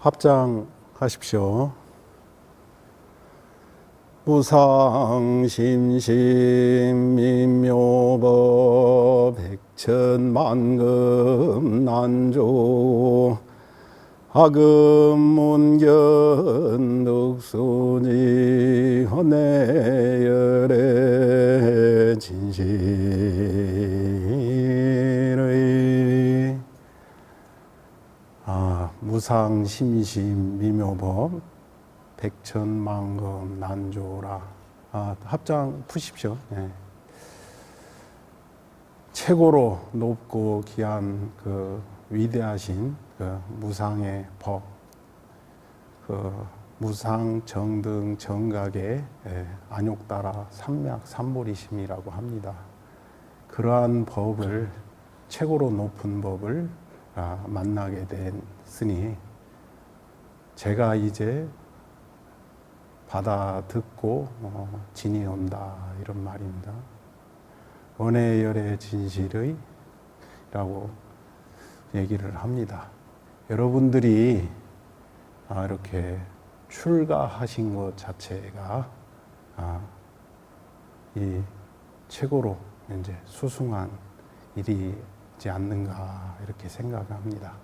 합장하십시오. 무상심심민묘법 백천만금 난조 하금문견 득순이 헌내열의 진실의 무상심심미묘법 백천만금 난조라. 합장 푸십시오. 네. 최고로 높고 귀한 그 위대하신 그 무상의 법, 그 무상 정등 정각의 안욕따라 삼맥 삼보리심이라고 합니다. 그러한 법을, 최고로 높은 법을 만나게 됐으니 제가 이제 받아 듣고 진이 온다, 이런 말입니다. 원해열의 진실의 라고 얘기를 합니다. 여러분들이 이렇게 출가하신 것 자체가 이 최고로 이제 수승한 일이지 않는가, 이렇게 생각합니다.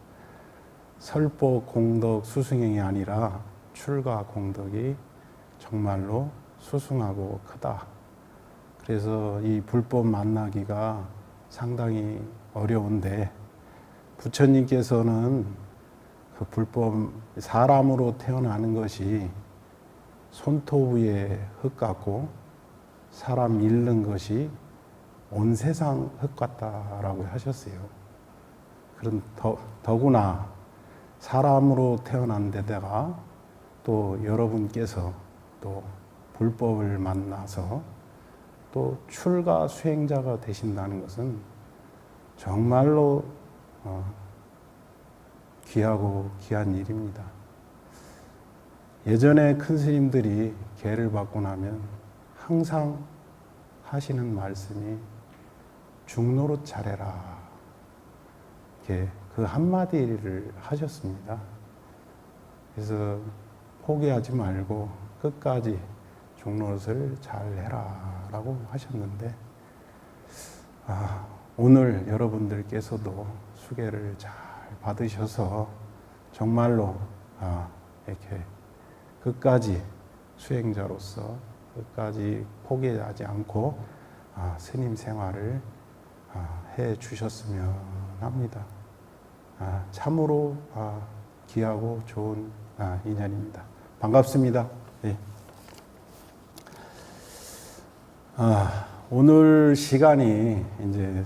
설법 공덕 수승행이 아니라 출가 공덕이 정말로 수승하고 크다. 그래서 이 불법 만나기가 상당히 어려운데, 부처님께서는 그 불법, 사람으로 태어나는 것이 손톱 위에 흙 같고 사람 잃는 것이 온 세상 흙 같다라고 하셨어요. 그런 더구나 사람으로 태어난 데다가 또 여러분께서 또 불법을 만나서 또 출가 수행자가 되신다는 것은 정말로 귀하고 귀한 일입니다. 예전에 큰 스님들이 계를 받고 나면 항상 하시는 말씀이 중노릇 잘해라, 그 한마디를 하셨습니다. 그래서 포기하지 말고 끝까지 중노릇을 잘 해라 라고 하셨는데, 오늘 여러분들께서도 수계를 잘 받으셔서 정말로 이렇게 끝까지 수행자로서 끝까지 포기하지 않고 스님 생활을 해 주셨으면 합니다. 참으로 귀하고 좋은 인연입니다. 반갑습니다. 네. 오늘 시간이 이제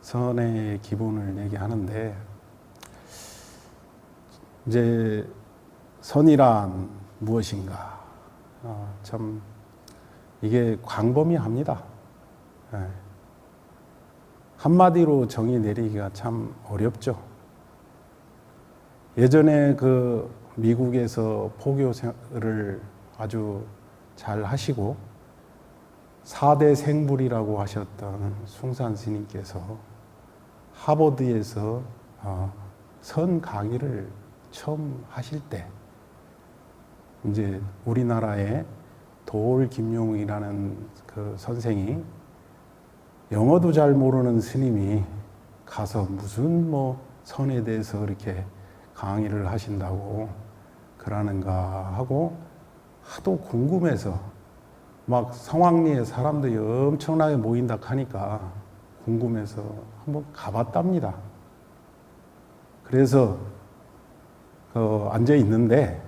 선의 기본을 얘기하는데, 이제 선이란 무엇인가? 참 이게 광범위합니다. 한마디로 정의 내리기가 참 어렵죠. 예전에 그 미국에서 포교를 아주 잘 하시고 4대 생불이라고 하셨던 숭산 스님께서 하버드에서 선 강의를 처음 하실 때, 이제 우리나라의 도올 김용이라는 그 선생이 영어도 잘 모르는 스님이 가서 무슨 선에 대해서 이렇게 강의를 하신다고 그러는가 하고 하도 궁금해서, 막 성황리에 사람들이 엄청나게 모인다 하니까 궁금해서 한번 가봤답니다. 그래서 앉아 있는데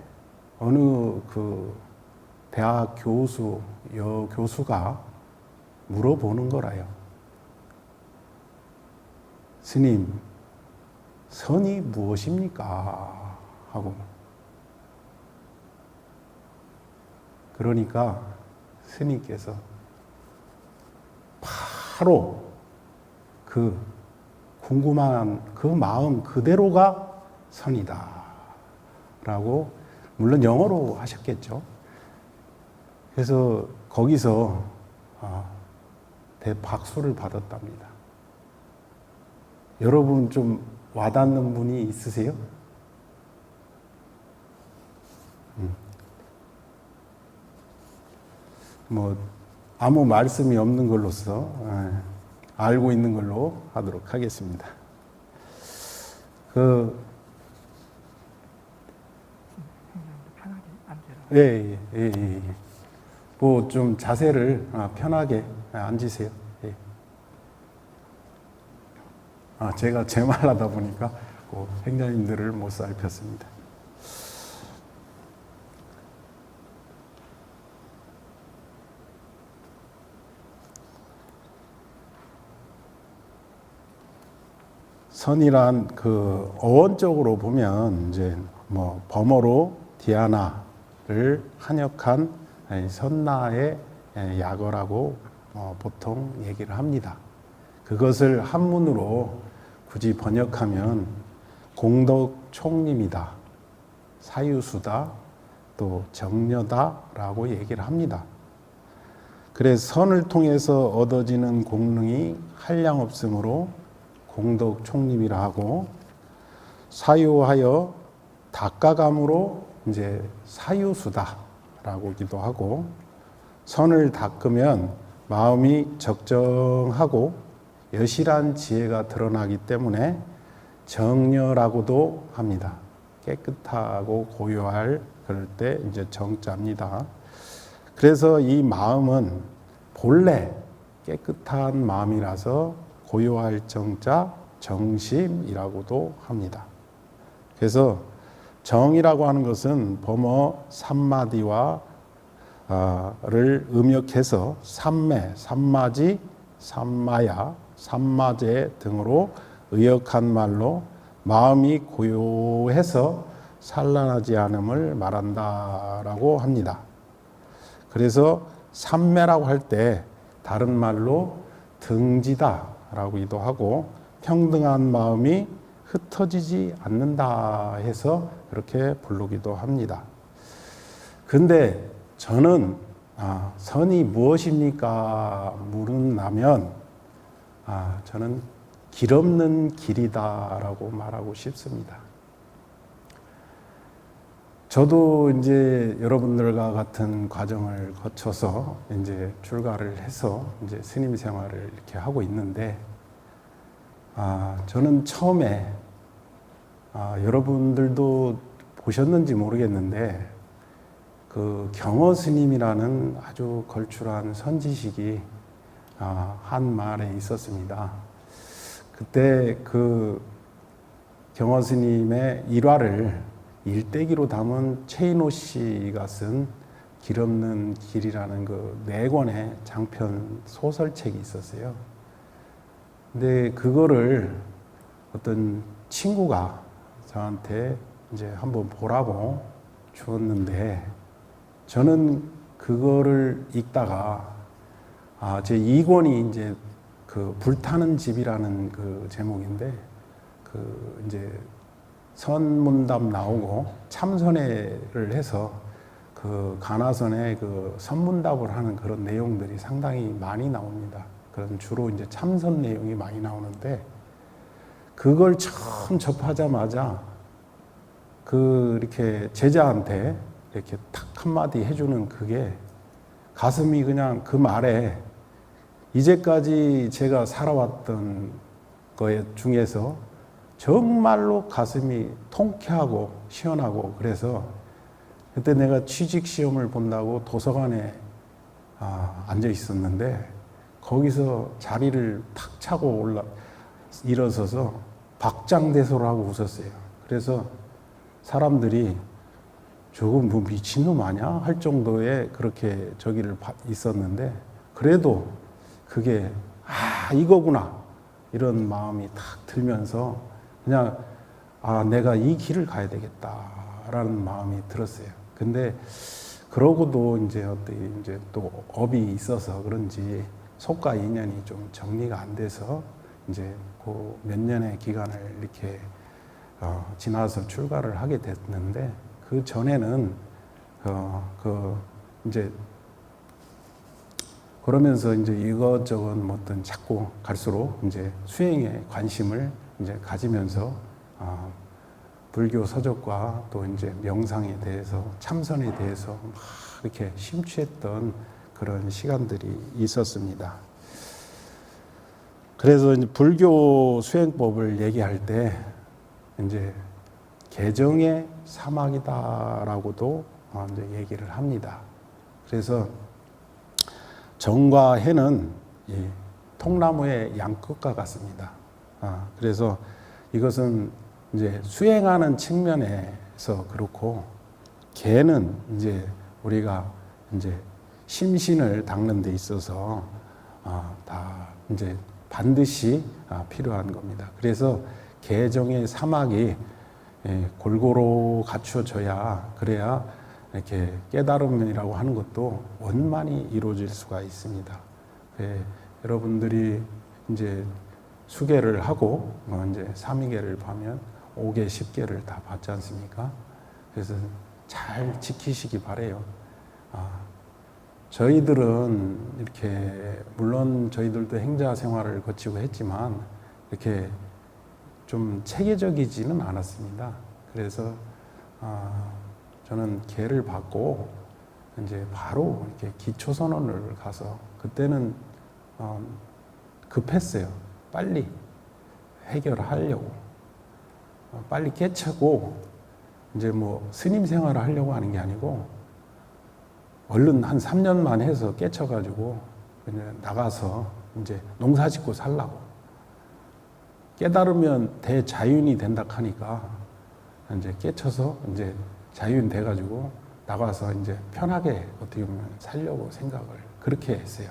어느 그 대학 교수, 여교수가 물어보는 거라요. 스님, 선이 무엇입니까? 하고. 그러니까 스님께서 바로 그 궁금한 그 마음 그대로가 선이다 라고, 물론 영어로 하셨겠죠. 그래서 거기서 대박수를 받았답니다. 여러분 좀 와닿는 분이 있으세요? 뭐 아무 말씀이 없는 걸로서 알고 있는 걸로 하도록 하겠습니다. 편하게 앉으라. 예. 뭐 좀 자세를 편하게 앉으세요. 예. 제가 제 말하다 보니까 행자님들을 못 살폈습니다. 선이란 그 어원적으로 보면 이제 뭐 범어로 디아나를 한역한 선나의 약어라고 보통 얘기를 합니다. 그것을 한문으로 굳이 번역하면 공덕총림이다, 사유수다, 또 정려다라고 얘기를 합니다. 그래서 선을 통해서 얻어지는 공능이 한량없으므로 공덕총림이라 하고, 사유하여 닦아감으로 이제 사유수다라고기도 하고, 선을 닦으면 마음이 적정하고 여실한 지혜가 드러나기 때문에 정려라고도 합니다. 깨끗하고 고요할 그럴 때 이제 정자입니다. 그래서 이 마음은 본래 깨끗한 마음이라서 고요할 정자 정심이라고도 합니다. 그래서 정이라고 하는 것은 범어 삼마디와 를 음역해서 삼매, 삼마지, 삼마야, 삼마제 등으로 의역한 말로 마음이 고요해서 산란하지 않음을 말한다라고 합니다. 그래서 삼매라고 할 때 다른 말로 등지다라고도 하고, 평등한 마음이 흩어지지 않는다 해서 그렇게 부르기도 합니다. 근데 저는 선이 무엇입니까? 물은다면 저는 길 없는 길이다라고 말하고 싶습니다. 저도 이제 여러분들과 같은 과정을 거쳐서 이제 출가를 해서 이제 스님 생활을 이렇게 하고 있는데, 저는 처음에 여러분들도 보셨는지 모르겠는데 그 경어 스님이라는 아주 걸출한 선지식이 한 말에 있었습니다. 그때 그 경어 스님의 일화를 일대기로 담은 최인호 씨가 쓴 길 없는 길이라는 그 4권의 장편 소설책이 있었어요. 근데 그거를 어떤 친구가 저한테 이제 한번 보라고 주었는데, 저는 그거를 읽다가 제 2권이 이제 그 불타는 집이라는 그 제목인데, 그 이제 선문답 나오고 참선회를 해서 그 가나선에 그 선문답을 하는 그런 내용들이 상당히 많이 나옵니다. 그런 주로 이제 참선 내용이 많이 나오는데, 그걸 처음 접하자마자 그 이렇게 제자한테 이렇게 탁 한마디 해주는 그게 가슴이 그냥 그 말에 이제까지 제가 살아왔던 거에 중에서 정말로 가슴이 통쾌하고 시원하고, 그래서 그때 내가 취직 시험을 본다고 도서관에 앉아 있었는데 거기서 자리를 탁 차고 일어서서 박장대소를 하고 웃었어요. 그래서 사람들이 저거 뭐 미친놈 아니야? 할 정도의 그렇게 저기를 있었는데, 그래도 그게 이거구나 이런 마음이 탁 들면서 그냥 내가 이 길을 가야 되겠다라는 마음이 들었어요. 근데 그러고도 이제 또 업이 있어서 그런지 속과 인연이 좀 정리가 안 돼서 이제 그 몇 년의 기간을 이렇게 지나서 출가를 하게 됐는데, 그 전에는 이제 그러면서 이제 이것저것 뭐든 자꾸 갈수록 이제 수행에 관심을 이제 가지면서 불교 서적과 또 이제 명상에 대해서 참선에 대해서 막 이렇게 심취했던 그런 시간들이 있었습니다. 그래서 이제 불교 수행법을 얘기할 때 이제 개정의 사막이다라고도 이제 얘기를 합니다. 그래서 정과 해는 이 통나무의 양끝과 같습니다. 그래서 이것은 이제 수행하는 측면에서 그렇고, 개는 이제 우리가 이제 심신을 닦는 데 있어서 다 이제 반드시 필요한 겁니다. 그래서 개정의 사막이 골고루 갖추어져야, 그래야 이렇게 깨달음이라고 하는 것도 원만히 이루어질 수가 있습니다. 여러분들이 이제 수계를 하고 이제 삼위계를 봐면 5계, 10계를 다 받지 않습니까? 그래서 잘 지키시기 바래요. 저희들은 이렇게 물론 저희들도 행자 생활을 거치고 했지만 이렇게 좀 체계적이지는 않았습니다. 그래서 저는 계를 받고 이제 바로 이렇게 기초선언을 가서, 그때는 급했어요. 빨리 해결하려고, 빨리 깨차고, 이제 뭐 스님 생활을 하려고 하는 게 아니고 얼른 한 3년만 해서 깨쳐가지고 그냥 나가서 이제 농사 짓고 살라고. 깨달으면 대자윤이 된다 하니까 이제 깨쳐서 이제 자윤 돼가지고 나가서 이제 편하게 어떻게 보면 살려고 생각을 그렇게 했어요.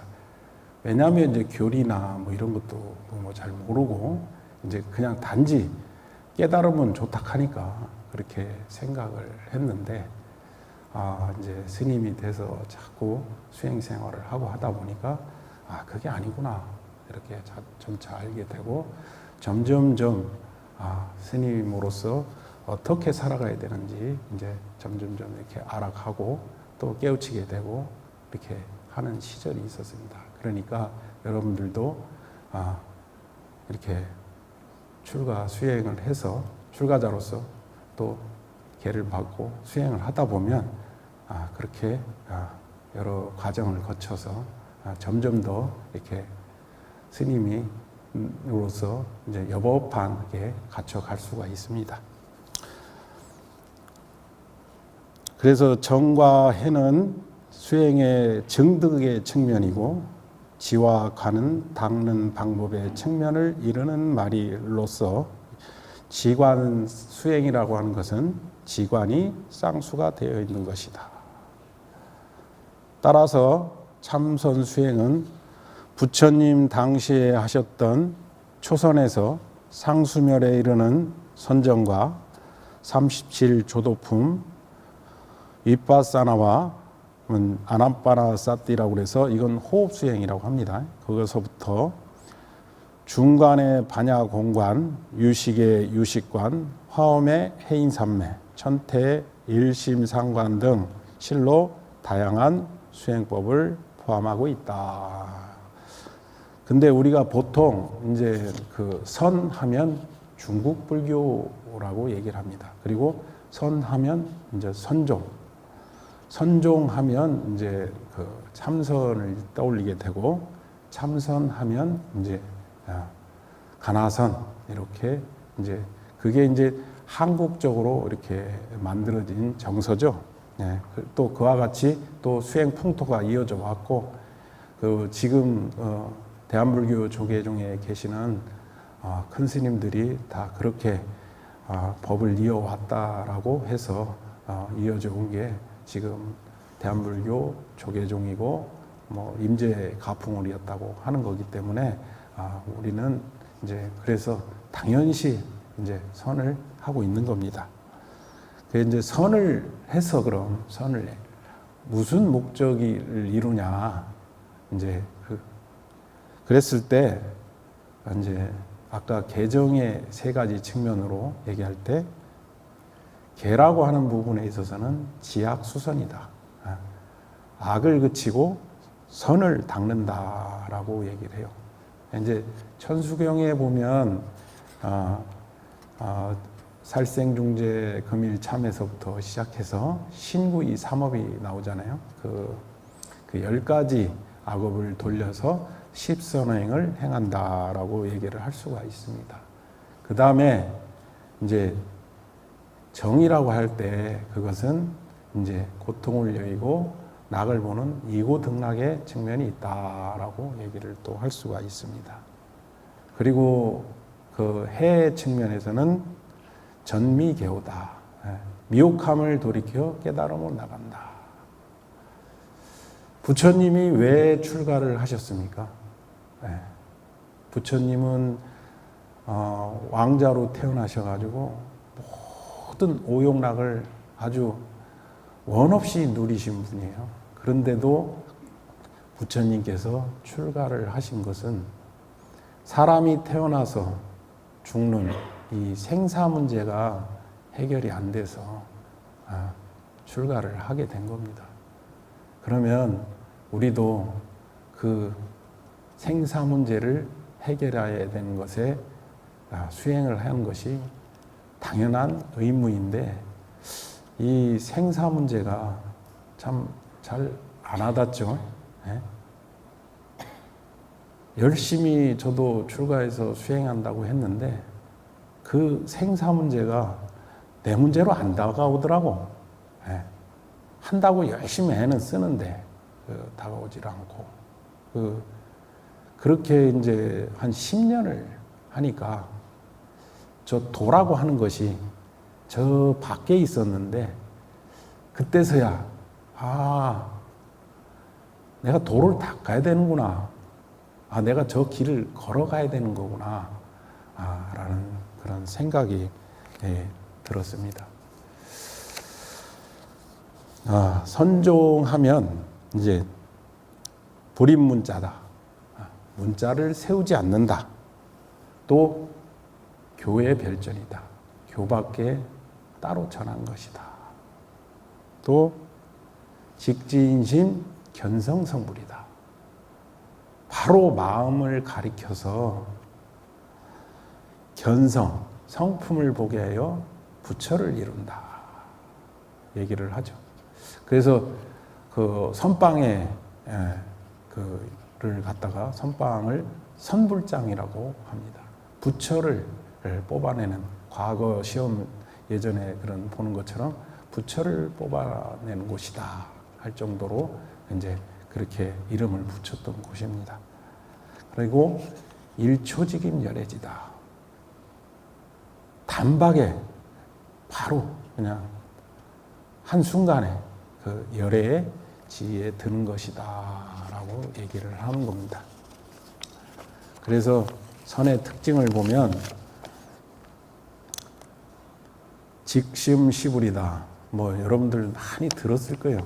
왜냐하면 이제 교리나 뭐 이런 것도 뭐 잘 모르고 이제 그냥 단지 깨달으면 좋다 하니까 그렇게 생각을 했는데, 이제 스님이 돼서 자꾸 수행 생활을 하고 하다 보니까 그게 아니구나 이렇게 점차 알게 되고, 점점점 스님으로서 어떻게 살아가야 되는지 이제 점점점 이렇게 알아가고 또 깨우치게 되고 이렇게 하는 시절이 있었습니다. 그러니까 여러분들도 이렇게 출가 수행을 해서 출가자로서 또 계를 받고 수행을 하다 보면 그렇게 여러 과정을 거쳐서 점점 더 이렇게 스님으로서 이제 여법하게 갖춰갈 수가 있습니다. 그래서 정과 해는 수행의 정득의 측면이고, 지와 관은 닦는 방법의 측면을 이루는 말이로서, 지관 수행이라고 하는 것은 지관이 쌍수가 되어 있는 것이다. 따라서 참선 수행은 부처님 당시에 하셨던 초선에서 상수멸에 이르는 선정과 37조도품 윗바사나와 아나빠나사띠라고 그래서 이건 호흡 수행이라고 합니다. 거기서부터 중간의 반야공관, 유식의 유식관, 화엄의 해인산매, 천태의 일심상관 등 실로 다양한 수행법을 포함하고 있다. 근데 우리가 보통 이제 그 선하면 중국 불교라고 얘기를 합니다. 그리고 선하면 이제 선종하면 이제 그 참선을 떠올리게 되고, 참선하면 이제 가나선, 이렇게 이제 그게 이제 한국적으로 이렇게 만들어진 정서죠. 또 그와 같이 또 수행 풍토가 이어져 왔고, 그 지금 대한불교 조계종에 계시는 큰 스님들이 다 그렇게 법을 이어왔다라고 해서 이어져 온 게 지금 대한불교 조계종이고 뭐 임재 가풍을이었다고 하는 거기 때문에 우리는 이제 그래서 당연시 이제 선을 하고 있는 겁니다. 그 이제 선을 해서 그럼 선을 무슨 목적을 이루냐 이제 그랬을 때 이제 아까 개정의 세 가지 측면으로 얘기할 때 개라고 하는 부분에 있어서는 지악수선이다. 악을 그치고 선을 닦는다라고 얘기를 해요. 이제 천수경에 보면 살생중재 금일참에서부터 시작해서 신구이 삼업이 나오잖아요. 그 10가지 악업을 돌려서 십선행을 행한다라고 얘기를 할 수가 있습니다. 그 다음에 이제 정이라고 할 때 그것은 이제 고통을 여의고 낙을 보는 이고등락의 측면이 있다라고 얘기를 또 할 수가 있습니다. 그리고 그 해 측면에서는 전미개오다. 미혹함을 돌이켜 깨달음으로 나간다. 부처님이 왜 출가를 하셨습니까? 부처님은 왕자로 태어나셔가지고 모든 오욕락을 아주 원 없이 누리신 분이에요. 그런데도 부처님께서 출가를 하신 것은 사람이 태어나서 죽는 이 생사 문제가 해결이 안 돼서 출가를 하게 된 겁니다. 그러면 우리도 그 생사 문제를 해결해야 되는 것에 수행을 하는 것이 당연한 의무인데 이 생사 문제가 참 잘 안 와닿죠. 열심히 저도 출가해서 수행한다고 했는데 그 생사 문제가 내 문제로 안 다가오더라고. 한다고 열심히 애는 쓰는데 다가오질 않고 그렇게 이제 한 10년을 하니까 저 도라고 하는 것이 저 밖에 있었는데 그때서야 내가 도를 닦아야 되는구나. 내가 저 길을 걸어가야 되는 거구나. 라는 그런 생각이 들었습니다. 선종하면 이제 불입문자다. 문자를 세우지 않는다. 또 교의 별전이다. 교밖에 따로 전한 것이다. 또 직지인심 견성성불이다. 바로 마음을 가리켜서 견성, 성품을 보게 하여 부처를 이룬다. 얘기를 하죠. 그래서 그 선방에 그를 갖다가 선방을 선불장이라고 합니다. 부처를 뽑아내는 과거 시험 예전에 그런 보는 것처럼 부처를 뽑아내는 곳이다 할 정도로 이제 그렇게 이름을 붙였던 곳입니다. 그리고 일초직임 열애지다. 단박에 바로 그냥 한순간에 그 열애의 지혜에 드는 것이다 라고 얘기를 하는 겁니다. 그래서 선의 특징을 보면 직심시불이다. 여러분들 많이 들었을 거예요.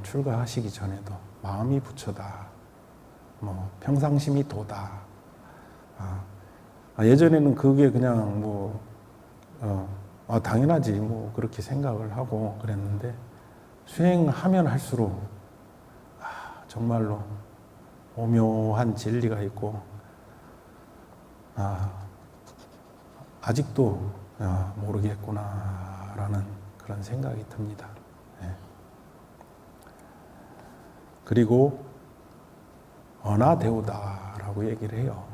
출가하시기 전에도 마음이 부처다. 평상심이 도다. 예전에는 그게 그냥 당연하지 그렇게 생각을 하고 그랬는데 수행하면 할수록 정말로 오묘한 진리가 있고 아직도 모르겠구나라는 그런 생각이 듭니다. 그리고 언하대우다라고 얘기를 해요.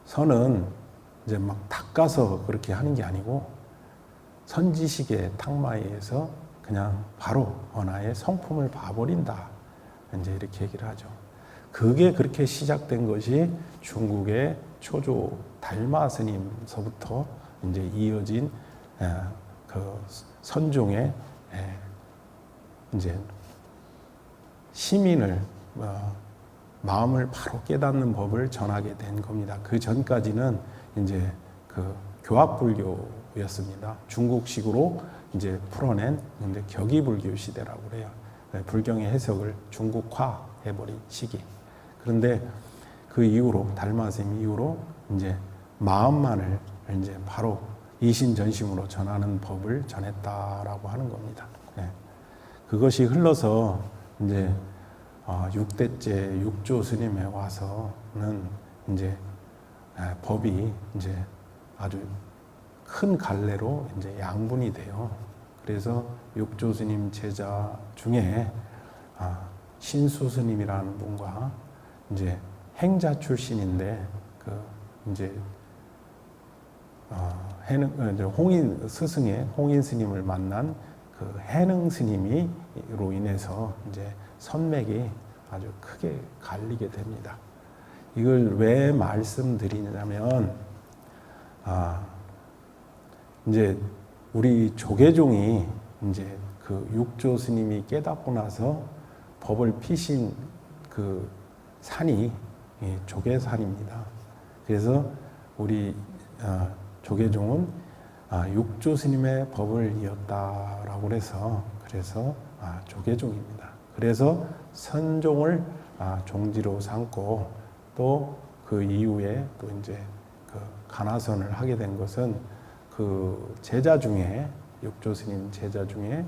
선은 이제 막 닦아서 그렇게 하는 게 아니고 선지식의 탁마에 의해서 그냥 바로 언하의 성품을 봐버린다. 이제 이렇게 얘기를 하죠. 그게 그렇게 시작된 것이 중국의 초조 달마 스님서부터 이제 이어진 그 선종의 이제 시민을 마음을 바로 깨닫는 법을 전하게 된 겁니다. 그 전까지는 이제 그 교합불교였습니다. 중국식으로 이제 풀어낸 이제 격의불교 시대라고 그래요. 불경의 해석을 중국화 해버린 시기. 그런데 그 이후로 달마스님 이후로 이제 마음만을 이제 바로 이신전심으로 전하는 법을 전했다라고 하는 겁니다. 그것이 흘러서 이제 6대째 육조 스님에 와서는 이제 법이 이제 아주 큰 갈래로 이제 양분이 돼요. 그래서 육조 스님 제자 중에 신수 스님이라는 분과 이제 행자 출신인데 그 이제 홍인 스승의 홍인 스님을 만난 그 해능 스님이로 인해서 이제 선맥이 아주 크게 갈리게 됩니다. 이걸 왜 말씀드리냐면 이제 우리 조계종이 이제 그 육조 스님이 깨닫고 나서 법을 피신 그 산이 조계산입니다. 그래서 우리 조계종은 육조 스님의 법을 이었다라고 해서 그래서 조계종입니다. 그래서 선종을 종지로 삼고 또 그 이후에 또 이제 그 간화선을 하게 된 것은 그 제자 중에 육조 스님 제자 중에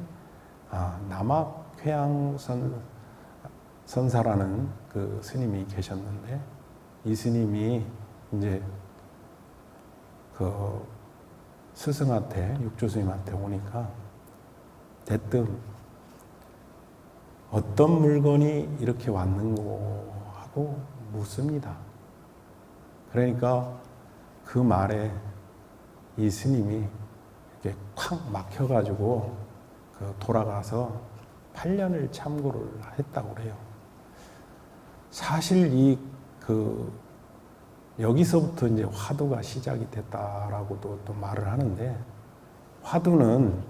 남학회양 선사라는 그 스님이 계셨는데 이 스님이 이제 그 스승한테 육조 스님한테 오니까 대뜸 어떤 물건이 이렇게 왔는고 하고 묻습니다. 그러니까 그 말에 이 스님이 이렇게 콱 막혀가지고 그 돌아가서 8년을 참고를 했다고 그래요. 사실 여기서부터 이제 화두가 시작이 됐다라고도 또 말을 하는데 화두는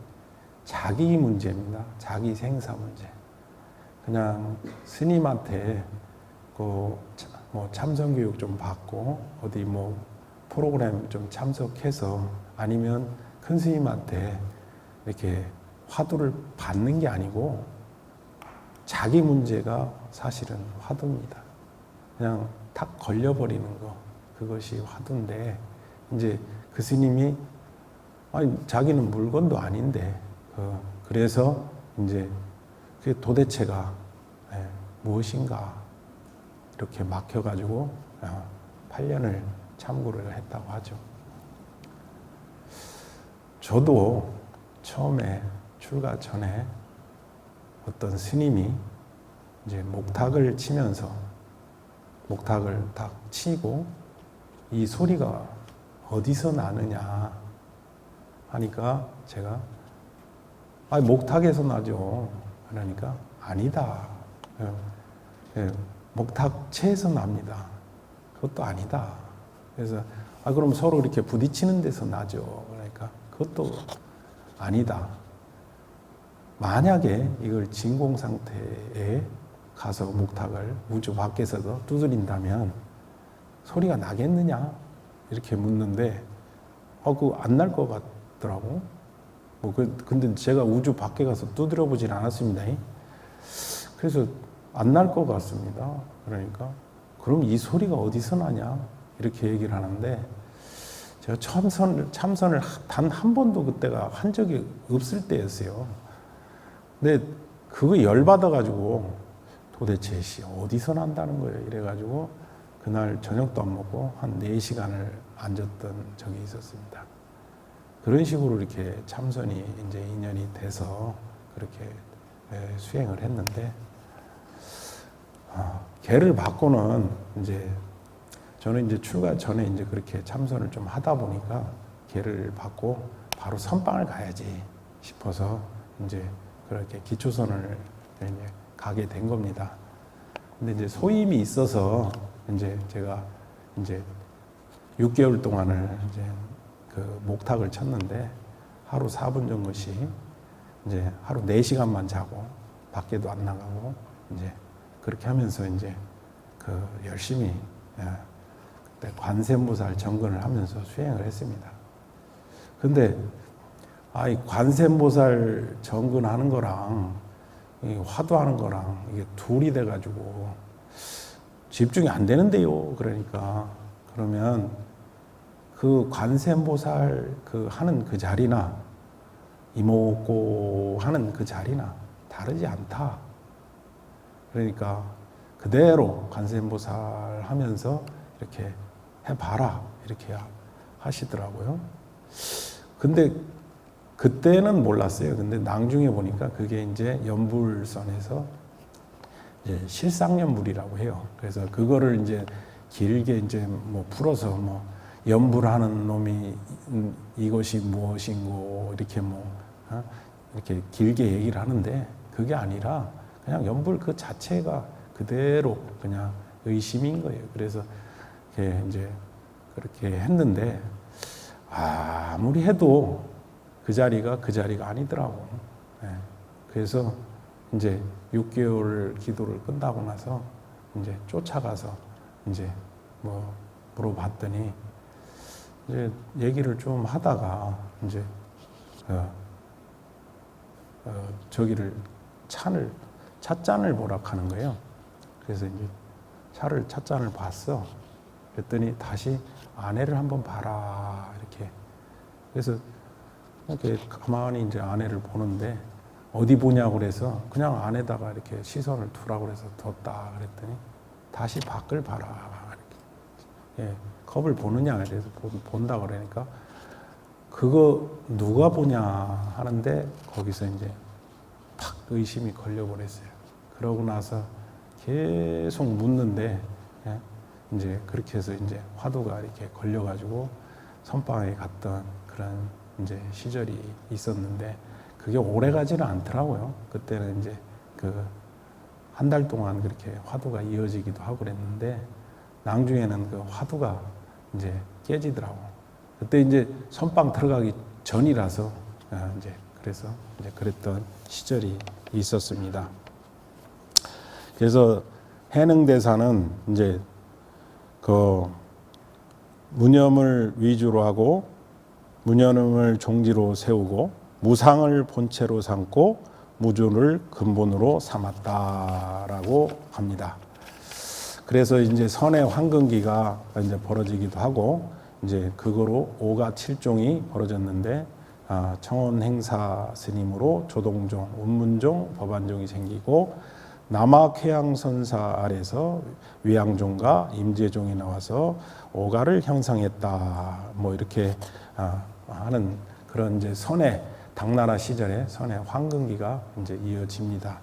자기 문제입니다. 자기 생사 문제. 그냥 스님한테 뭐 참선 교육 좀 받고 어디 뭐 프로그램 좀 참석해서 아니면 큰 스님한테 이렇게 화두를 받는 게 아니고 자기 문제가 사실은 화두입니다. 그냥 탁 걸려버리는 거 그것이 화두인데 이제 그 스님이 자기는 물건도 아닌데 그래서 이제 그게 도대체가 무엇인가 이렇게 막혀가지고 8년을 참고를 했다고 하죠. 저도 처음에 출가 전에 어떤 스님이 이제 목탁을 치면서 목탁을 딱 치고 이 소리가 어디서 나느냐 하니까 제가 목탁에서 나죠. 그러니까 아니다. 목탁체에서 납니다. 그것도 아니다. 그래서 그럼 서로 이렇게 부딪히는 데서 나죠. 그러니까 그것도 아니다. 만약에 이걸 진공 상태에 가서 목탁을 우주 밖에서도 두드린다면 소리가 나겠느냐? 이렇게 묻는데 그거 안 날 것 같더라고. 근데 제가 우주 밖에 가서 두드려 보진 않았습니다. 그래서 안 날 것 같습니다. 그러니까 그럼 이 소리가 어디서 나냐? 이렇게 얘기를 하는데 제가 참선을 단 한 번도 그때가 한 적이 없을 때였어요. 근데 그거 열받아가지고 도대체 어디서 난다는 거예요. 이래가지고 그날 저녁도 안 먹고 한 4시간을 앉았던 적이 있었습니다. 그런 식으로 이렇게 참선이 이제 인연이 돼서 그렇게 수행을 했는데 개를 받고는 이제 저는 이제 출가 전에 이제 그렇게 참선을 좀 하다 보니까 개를 받고 바로 선방을 가야지 싶어서 이제 그렇게 기초선을 이제 가게 된 겁니다. 근데 이제 소임이 있어서 이제 제가 이제 6개월 동안을 이제 그 목탁을 쳤는데 하루 4분 정도씩 이제 하루 4시간만 자고 밖에도 안 나가고 이제 그렇게 하면서 이제 그 열심히 그때 관세음보살 정근을 하면서 수행을 했습니다. 근데 이 관세음보살 정근하는 거랑 이 화두하는 거랑 이게 둘이 돼가지고 집중이 안 되는데요. 그러면 그 관세음보살 그 하는 그 자리나 이목고 하는 그 자리나 다르지 않다. 그러니까 그대로 관세음보살 하면서 이렇게 해봐라 이렇게 하시더라고요. 근데 그때는 몰랐어요. 근데 나중에 보니까 그게 이제 연불선에서 이제 실상연불이라고 해요. 그래서 그거를 이제 길게 이제 뭐 풀어서 뭐 연불하는 놈이 이것이 무엇인고 이렇게 뭐 이렇게 길게 얘기를 하는데 그게 아니라 그냥 연불 그 자체가 그대로 그냥 의심인 거예요. 그래서 이제 그렇게 했는데 아무리 해도 그 자리가 아니더라고. 그래서 이제 6개월 기도를 끝나고 나서 이제 쫓아가서 이제 뭐 물어봤더니 이제 얘기를 좀 하다가 이제 저기를 찻잔을 보라 하는 거예요. 그래서 이제 찻잔을 봤어. 그랬더니 다시 아내를 한번 봐라 이렇게. 그래서 이렇게 가만히 이제 아내를 보는데 어디 보냐고 그래서 그냥 안에다가 이렇게 시선을 두라고 그래서 뒀다 그랬더니 다시 밖을 봐라 이렇게. 겁을 보느냐 그래서 본다 그러니까 그거 누가 보냐 하는데 거기서 이제 팍 의심이 걸려버렸어요. 그러고 나서 계속 묻는데 이제 그렇게 해서 이제 화두가 이렇게 걸려가지고 선방에 갔던 그런 이제 시절이 있었는데 그게 오래 가지는 않더라고요. 그때는 이제 한 달 동안 그렇게 화두가 이어지기도 하고 그랬는데 나중에는 그 화두가 이제 깨지더라고. 그때 이제 선방 들어가기 전이라서 이제 그래서 이제 그랬던 시절이 있었습니다. 그래서 해능대사는 이제 그 무념을 위주로 하고 무념을 종지로 세우고 무상을 본체로 삼고 무주를 근본으로 삼았다라고 합니다. 그래서 이제 선의 황금기가 이제 벌어지기도 하고 이제 그거로 5가 7종이 벌어졌는데 청원행사 스님으로 조동종, 운문종, 법안종이 생기고 남학해양선사 아래서 위양종과 임재종이 나와서 5가를 형성했다. 뭐 이렇게 하는 그런 이제 선의 당나라 시절에 선의 황금기가 이제 이어집니다.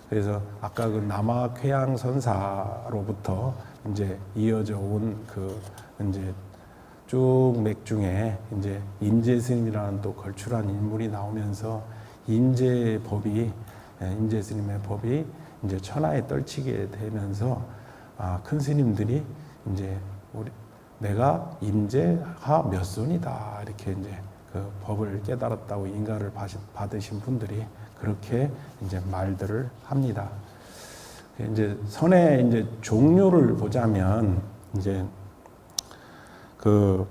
그래서 아까 그 남학해양선사로부터 이제 이어져 온 그 이제 쭉 맥중에 이제 임재스님이라는 또 걸출한 인물이 나오면서 임재법이 임재스님의 법이 이제 천하에 떨치게 되면서 큰 스님들이 이제 내가 임재하 몇 손이다 이렇게 이제 그 법을 깨달았다고 인가를 받으신 분들이 그렇게 이제 말들을 합니다. 이제 선의 이제 종류를 보자면 이제 그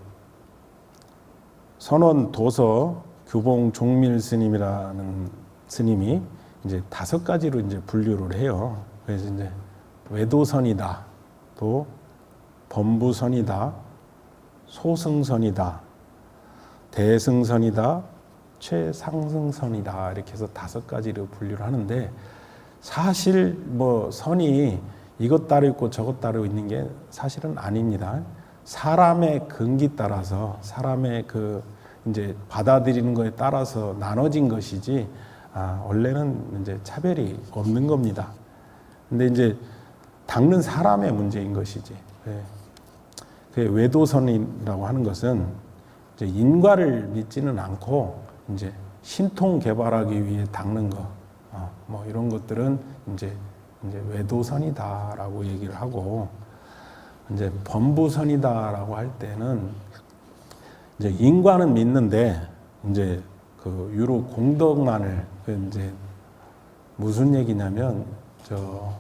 선원 도서 규봉 종밀 스님이라는 스님이 이제 5가지로 이제 분류를 해요. 그래서 이제 외도선이다, 또 범부선이다, 소승선이다, 대승선이다, 최상승선이다 이렇게 해서 5가지로 분류를 하는데 사실 뭐 선이 이것 따로 있고 저것 따로 있는 게 사실은 아닙니다. 사람의 근기 따라서 사람의 그 이제 받아들이는 거에 따라서 나눠진 것이지 원래는 이제 차별이 없는 겁니다. 근데 이제 닦는 사람의 문제인 것이지. 그 외도선이라고 하는 것은 이제 인과를 믿지는 않고 이제 신통 개발하기 위해 닦는 거, 뭐 이런 것들은 이제 외도선이다라고 얘기를 하고 이제 범부선이다라고 할 때는 이제 인과는 믿는데 이제 그 유로 공덕만을 이제 무슨 얘기냐면 저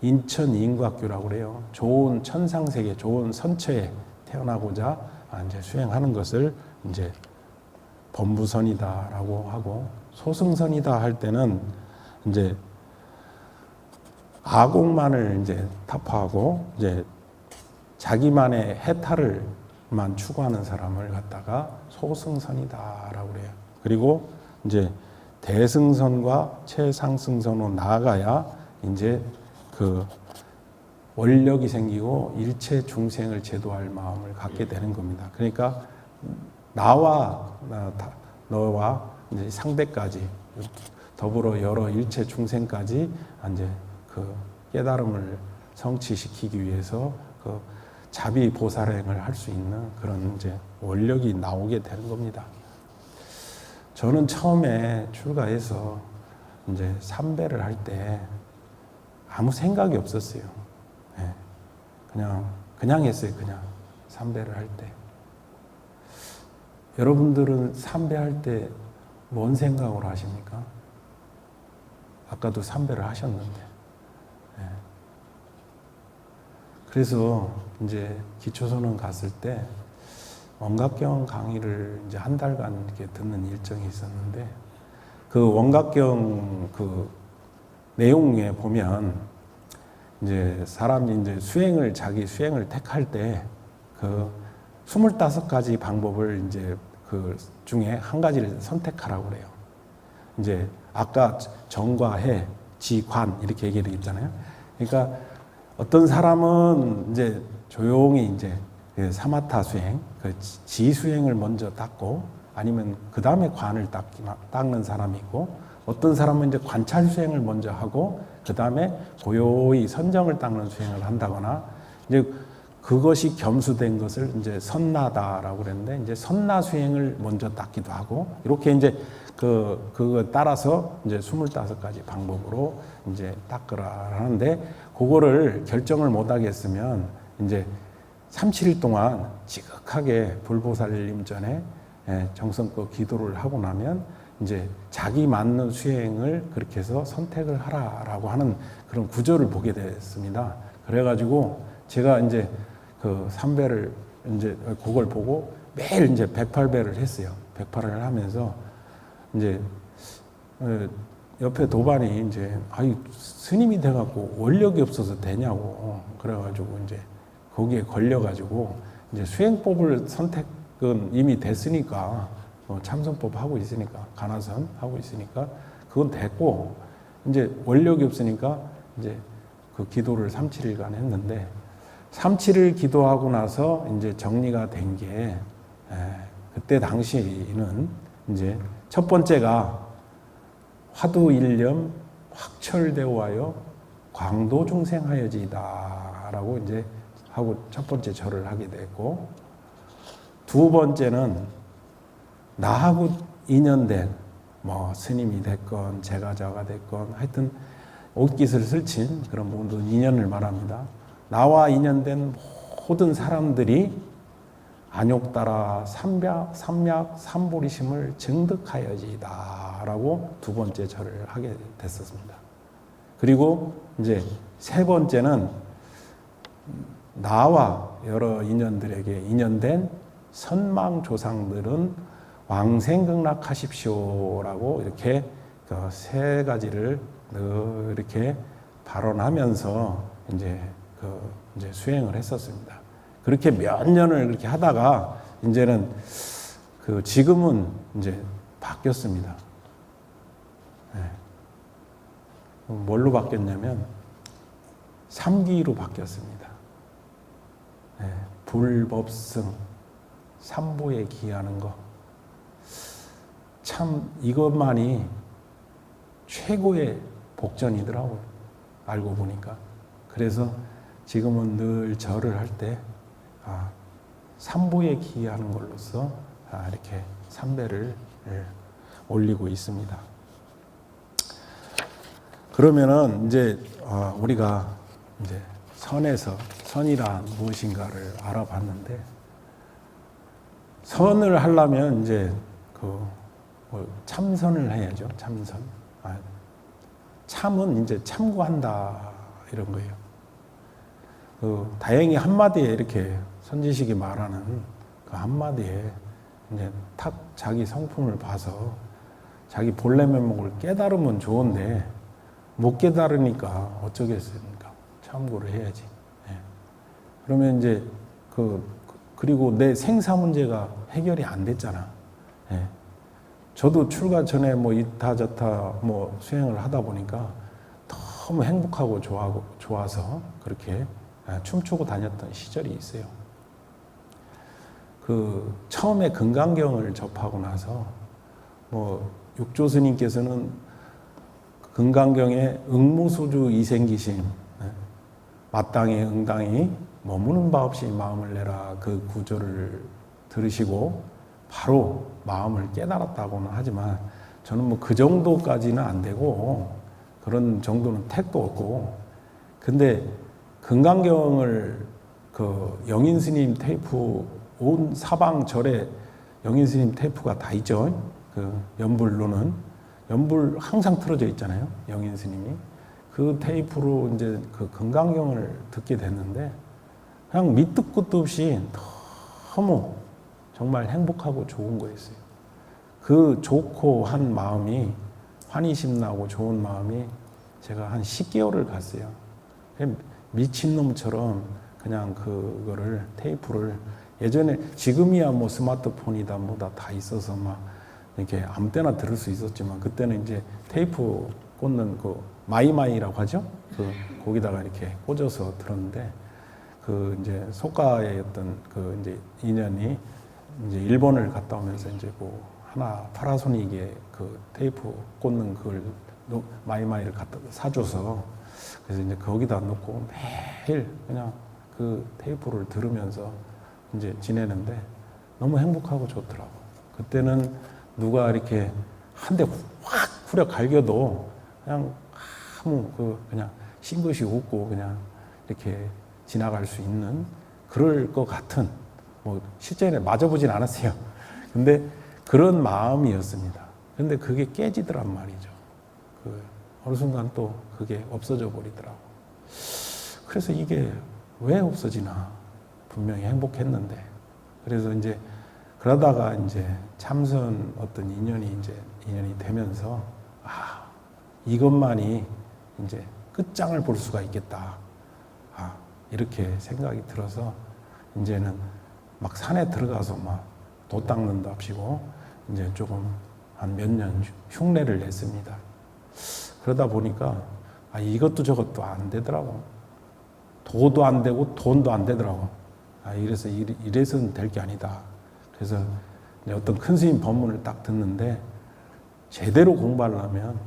인천 인과교라고 그래요. 좋은 천상세계, 좋은 선처에 태어나고자 이제 수행하는 것을 이제 범부선이다라고 하고 소승선이다 할 때는 이제 아공만을 이제 타파하고 이제 자기만의 해탈을만 추구하는 사람을 갖다가 소승선이다라고 그래요. 그리고 이제 대승선과 최상승선으로 나아가야 이제 그 원력이 생기고 일체 중생을 제도할 마음을 갖게 되는 겁니다. 그러니까 너와 이제 상대까지 더불어 여러 일체 중생까지 이제 그 깨달음을 성취시키기 위해서 그 자비 보살행을 할 수 있는 그런 이제 원력이 나오게 되는 겁니다. 저는 처음에 출가해서 이제 삼배를 할 때 아무 생각이 없었어요. 예. 그냥 했어요. 그냥 삼배를 할 때. 여러분들은 삼배 할 때 뭔 생각으로 하십니까? 아까도 삼배를 하셨는데. 예. 그래서 이제 기초선언 갔을 때 원각경 강의를 이제 한 달간 이렇게 듣는 일정이 있었는데 그 원각경 그 내용에 보면 이제 사람이 이제 자기 수행을 택할 때 그 25가지 방법을 이제 그 중에 한 가지를 선택하라고 그래요. 이제 아까 정과 해, 지, 관 이렇게 얘기를 했잖아요. 그러니까 어떤 사람은 이제 조용히 이제 그 사마타 수행, 그 지 수행을 먼저 닦고 아니면 그 다음에 관을 닦는 사람이 있고 어떤 사람은 이제 관찰 수행을 먼저 하고 그 다음에 고요히 선정을 닦는 수행을 한다거나 이제 그것이 겸수된 것을 이제 선나다라고 그랬는데 이제 선나 수행을 먼저 닦기도 하고 이렇게 이제 그거 따라서 이제 25가지 방법으로 이제 닦으라 하는데 그거를 결정을 못 하겠으면 이제 37일 동안 지극하게 불보살님 전에 정성껏 기도를 하고 나면 이제 자기 맞는 수행을 그렇게 해서 선택을 하라라고 하는 그런 구조를 보게 됐습니다. 그래가지고 제가 이제 그 삼배를 이제 그걸 보고 매일 이제 108배를 했어요. 108을 하면서 이제 옆에 도반이 이제 스님이 돼갖고 원력이 없어서 되냐고 그래가지고 이제 거기에 걸려가지고 이제 수행법을 선택은 이미 됐으니까 참선법 하고 있으니까 간화선 하고 있으니까 그건 됐고 이제 원력이 없으니까 이제 그 기도를 37일간 했는데 37일 기도하고 나서 이제 정리가 된 게 그때 당시에는 이제 첫 번째가 화두일념 확철대오하여 광도중생하여지이다라고 이제 하고 첫 번째 절을 하게 됐고 두 번째는 나하고 인연된 뭐 스님이 됐건 제가자가 됐건 하여튼 옷깃을 설친 그런 모든 인연을 말합니다. 나와 인연된 모든 사람들이 안욕따라 삼약 삼보리심을 증득하여지이다 라고 두 번째 절을 하게 됐었습니다. 그리고 이제 세 번째는 나와 여러 인연들에게 인연된 선망조상들은 왕생극락하십시오라고 이렇게 그 세 가지를 이렇게 발언하면서 이제 이제 수행을 했었습니다. 그렇게 몇 년을 그렇게 하다가 이제는 지금은 이제 바뀌었습니다. 네. 뭘로 바뀌었냐면 삼기로 바뀌었습니다. 네. 불법승, 삼보에 기하는 거. 참 이것만이 최고의 복전이더라고요. 알고 보니까. 그래서 지금은 늘 절을 할 때 삼보에 기하는 걸로써 이렇게 삼배를 올리고 있습니다. 그러면은 이제 우리가 이제 선이란 무엇인가를 알아봤는데 선을 하려면 이제 참선을 해야죠. 참선. 참은 이제 참고한다 이런 거예요. 다행히 한마디에 이렇게 선지식이 말하는 그 한마디에 이제 탁 자기 성품을 봐서 자기 본래 면목을 깨달으면 좋은데 못 깨달으니까 어쩌겠습니까? 참고를 해야지. 예. 그러면 이제 그리고 내 생사 문제가 해결이 안 됐잖아. 예. 저도 출가 전에 뭐 이타저타 뭐 수행을 하다 보니까 너무 행복하고 좋아서 그렇게 춤추고 다녔던 시절이 있어요. 그 처음에 금강경을 접하고 나서 뭐 육조 스님께서는 금강경에 응무수주 이생기심, 마땅히 응당히 머무는 바 없이 마음을 내라, 그 구절을 들으시고 바로 마음을 깨달았다고는 하지만 저는 뭐 그 정도까지는 안 되고 그런 정도는 택도 없고, 근데 금강경을 그 영인 스님 테이프, 온 사방 절에 영인 스님 테이프가 다 있죠. 그 연불로는 연불 항상 틀어져 있잖아요. 영인 스님이 그 테이프로 이제 그 금강경을 듣게 됐는데 그냥 밑도 끝도 없이 너무 정말 행복하고 좋은 거였어요. 그 좋고 한 마음이, 환희심 나고 좋은 마음이 제가 한 10개월을 갔어요. 미친놈처럼 그냥 그거를 테이프를, 예전에 지금이야 뭐 스마트폰이다 뭐다 다 있어서 막 이렇게 아무 때나 들을 수 있었지만 그때는 이제 테이프 꽂는 그 마이마이라고 하죠. 그 거기다가 이렇게 꽂아서 들었는데, 그 이제 소가의 어떤 그 이제 인연이 이제 일본을 갔다 오면서 이제 뭐 하나 파라소닉에 그 테이프 꽂는 그걸 마이마이를 갖다 사줘서, 그래서 이제 거기다 놓고 매일 그냥 그 테이프를 들으면서 이제 지내는데 너무 행복하고 좋더라고. 그때는 누가 이렇게 한 대 확 후려 갈겨도 그냥 아무 그냥 싱긋이 웃고 그냥 이렇게 지나갈 수 있는, 그럴 것 같은, 뭐 실제는 맞아보진 않았어요. 근데 그런 마음이었습니다. 근데 그게 깨지더란 말이죠. 그 어느 순간 또 그게 없어져 버리더라고. 그래서 이게 왜 없어지나, 분명히 행복했는데. 그래서 이제 그러다가 이제 참선 어떤 인연이 되면서, 아, 이것만이 이제 끝장을 볼 수가 있겠다. 아, 이렇게 생각이 들어서 이제는 막 산에 들어가서 막 도 닦는답시고 이제 조금 한 몇 년 흉내를 냈습니다. 그러다 보니까 아, 이것도 저것도 안 되더라고. 도도 안 되고 돈도 안 되더라고. 아, 이래서는 될 게 아니다. 그래서 이제 어떤 큰 스님 법문을 딱 듣는데, 제대로 공부하려면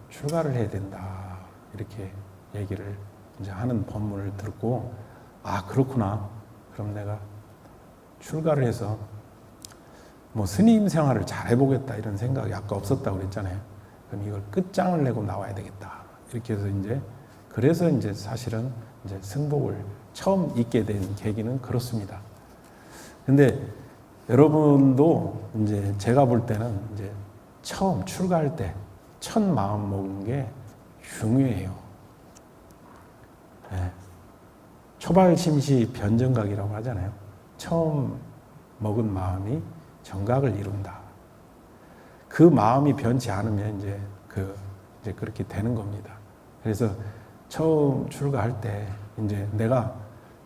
출가를 해야 된다. 이렇게 얘기를 이제 하는 법문을 듣고, 아, 그렇구나. 그럼 내가 출가를 해서 뭐 스님 생활을 잘 해보겠다 이런 생각이 아까 없었다고 그랬잖아요. 그럼 이걸 끝장을 내고 나와야 되겠다. 이렇게 해서 그래서 이제 사실은 이제 승복을 처음 잊게 된 계기는 그렇습니다. 근데 여러분도 이제 제가 볼 때는 이제 처음 출가할 때 첫 마음 먹은 게 중요해요. 네. 초발심시 변정각이라고 하잖아요. 처음 먹은 마음이 정각을 이룬다. 그 마음이 변치 않으면 이제 그렇게 되는 겁니다. 그래서 처음 출가할 때 이제 내가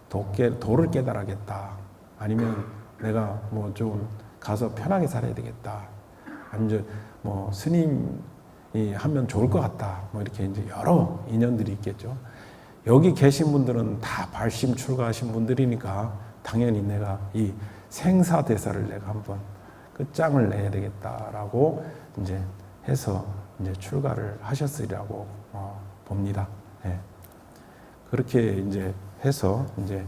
도를 깨달아야겠다. 아니면 내가 뭐 좀 가서 편하게 살아야 되겠다. 아니면 뭐 스님이 하면 좋을 것 같다. 뭐 이렇게 이제 여러 인연들이 있겠죠. 여기 계신 분들은 다 발심 출가하신 분들이니까 당연히 내가 이 생사대사를 내가 한번 끝장을 내야 되겠다라고 이제 해서 이제 출가를 하셨으리라고 봅니다. 네. 그렇게 이제 해서 이제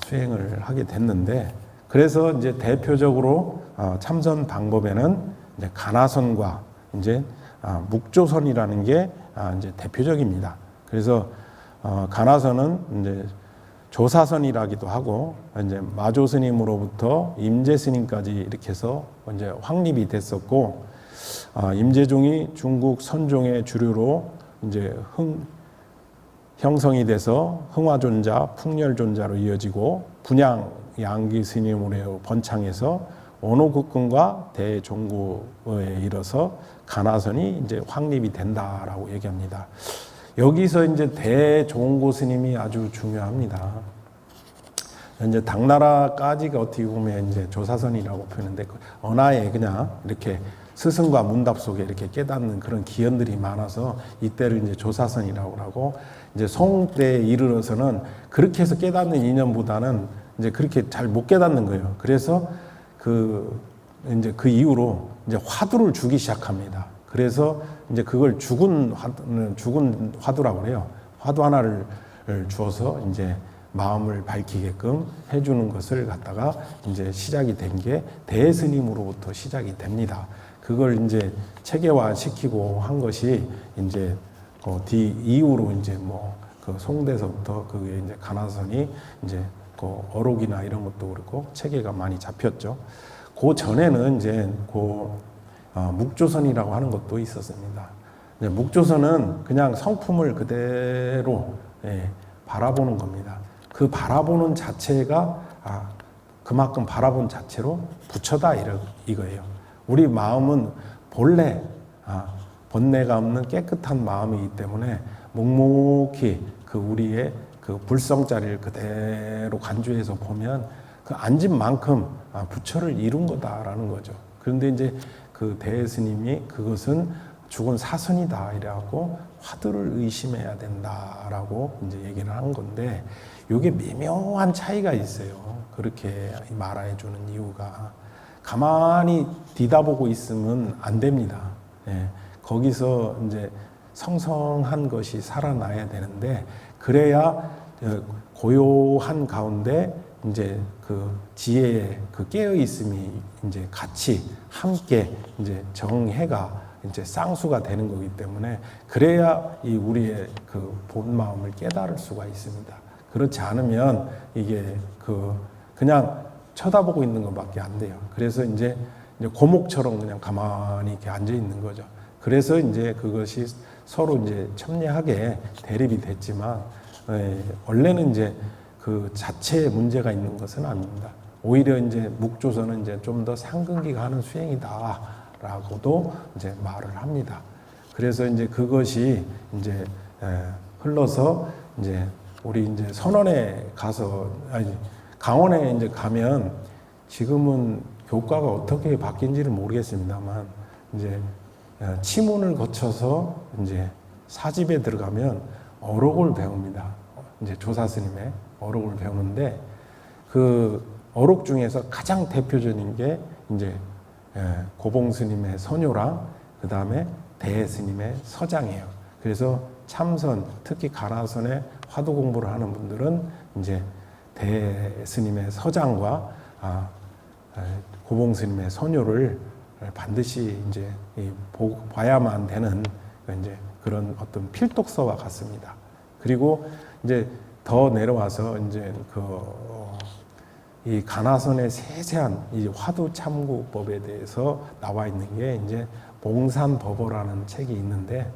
수행을 하게 됐는데, 그래서 이제 대표적으로 참선 방법에는 이제 가나선과 이제 묵조선이라는 게 이제 대표적입니다. 그래서 가나선은 이제 조사선이라기도 하고, 이제 마조 스님으로부터 임재 스님까지 이렇게 해서 이제 확립이 됐었고, 임재종이 중국 선종의 주류로 이제 형성이 돼서 흥화존자, 풍렬존자로 이어지고, 분양 양기 스님으로 번창해서 원호국근과 대종고에 이르러서 가나선이 이제 확립이 된다라고 얘기합니다. 여기서 이제 대종고 스님이 아주 중요합니다. 이제 당나라까지가 어떻게 보면 이제 조사선이라고 표현하는데, 언하에 그냥 이렇게 스승과 문답 속에 이렇게 깨닫는 그런 기연들이 많아서 이때를 이제 조사선이라고 하고, 이제 송 때에 이르러서는 그렇게 해서 깨닫는 인연보다는 이제 그렇게 잘 못 깨닫는 거예요. 그래서 이제 그 이후로 이제 화두를 주기 시작합니다. 그래서 이제 그걸 죽은 화두라고 그래요. 화두 하나를 주어서 이제 마음을 밝히게끔 해주는 것을 갖다가 이제 시작이 된 게 대스님으로부터 시작이 됩니다. 그걸 이제 체계화 시키고 한 것이 이제 뒤 이후로 이제 뭐 그 송대서부터 그게 이제 가나선이 이제 그 어록이나 이런 것도 그렇고 체계가 많이 잡혔죠. 그 전에는 이제 묵조선이라고 하는 것도 있었습니다. 묵조선은 그냥 성품을 그대로 바라보는 겁니다. 그 바라보는 자체가 그만큼 바라본 자체로 부처다 이거예요. 우리 마음은 본래 번뇌가 없는 깨끗한 마음이기 때문에 묵묵히 그 우리의 그 불성자리를 그대로 간주해서 보면 그 앉은 만큼 부처를 이룬 거다라는 거죠. 그런데 이제 그 대스님이 그것은 죽은 사선이다 이래갖고 화두를 의심해야 된다라고 이제 얘기를 한 건데 이게 미묘한 차이가 있어요. 그렇게 말해 주는 이유가 가만히 뒤다보고 있으면 안 됩니다. 거기서 이제 성성한 것이 살아나야 되는데 그래야 고요한 가운데 이제 그 지혜의 그 깨어 있음이 이제 같이 함께 이제 정해가 이제 쌍수가 되는 거기 때문에 그래야 이 우리의 그 본 마음을 깨달을 수가 있습니다. 그렇지 않으면 이게 그냥 쳐다보고 있는 것밖에 안 돼요. 그래서 이제 고목처럼 그냥 가만히 이렇게 앉아 있는 거죠. 그래서 이제 그것이 서로 이제 첨예하게 대립이 됐지만 원래는 이제 그 자체에 문제가 있는 것은 아닙니다. 오히려 이제 묵조선은 이제 좀 더 상근기가 하는 수행이다라고도 이제 말을 합니다. 그래서 이제 그것이 이제 흘러서 이제 우리 이제 선원에 가서 강원에 이제 가면 지금은 교과가 어떻게 바뀐지를 모르겠습니다만 이제 치문을 거쳐서 이제 사집에 들어가면 어록을 배웁니다. 이제 조사스님의 어록을 배우는데 그 어록 중에서 가장 대표적인 게 이제 고봉스님의 선요랑 그 다음에 대스님의 서장이에요. 그래서 참선, 특히 가나선에 화두 공부를 하는 분들은 이제 대스님의 서장과 고봉스님의 선요를 반드시 이제 봐야만 되는 이제 그런 어떤 필독서와 같습니다. 그리고 이제 더 내려와서 이제 이 가나선의 세세한 이 화두 참고법에 대해서 나와 있는 게 이제 몽산법어라는 책이 있는데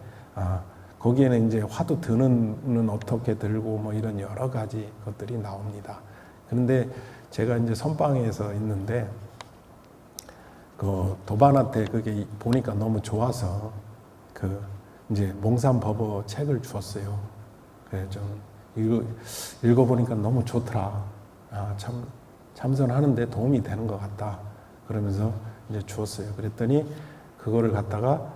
거기에는 이제 화두 드는 어떻게 들고 뭐 이런 여러 가지 것들이 나옵니다. 그런데 제가 이제 선방에서 있는데 그 도반한테 그게 보니까 너무 좋아서 이제 몽산법어 책을 주었어요. 그래 좀 읽어보니까 너무 좋더라. 참 참선하는데 도움이 되는 것 같다. 그러면서 이제 주었어요. 그랬더니 그거를 갖다가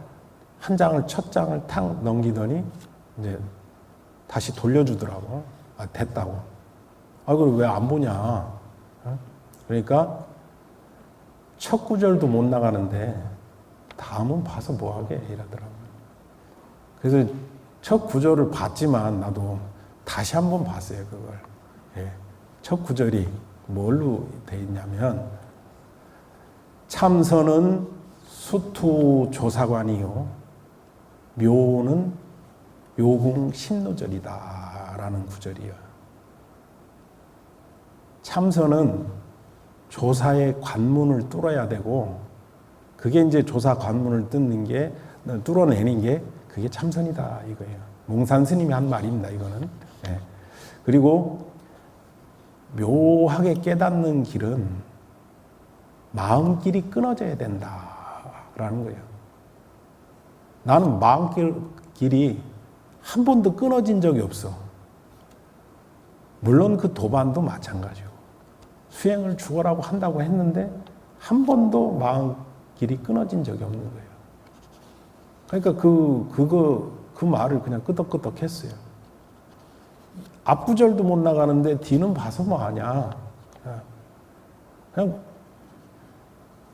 첫 장을 탁 넘기더니 이제 다시 돌려주더라고. 됐다고. 그걸 왜 안 보냐? 그러니까 첫 구절도 못 나가는데 다음은 봐서 뭐하게 이러더라고요. 그래서 첫 구절을 봤지만 나도 다시 한번 봤어요, 그걸. 첫 구절이 뭘로 돼 있냐면 참선은 수투조사관이요 묘는 요궁 신노절이다라는 구절이에요. 참선은 조사의 관문을 뚫어야 되고 그게 이제 조사 관문을 뚫어내는 게 그게 참선이다 이거예요. 몽산 스님이 한 말입니다. 이거는. 그리고 묘하게 깨닫는 길은 마음길이 끊어져야 된다라는 거예요. 나는 마음길이 한 번도 끊어진 적이 없어. 물론 그 도반도 마찬가지고 수행을 죽어라고 한다고 했는데 한 번도 마음길이 끊어진 적이 없는 거예요. 그러니까 그 말을 그냥 끄덕끄덕 했어요. 앞구절도 못 나가는데 뒤는 봐서 뭐하냐. 그냥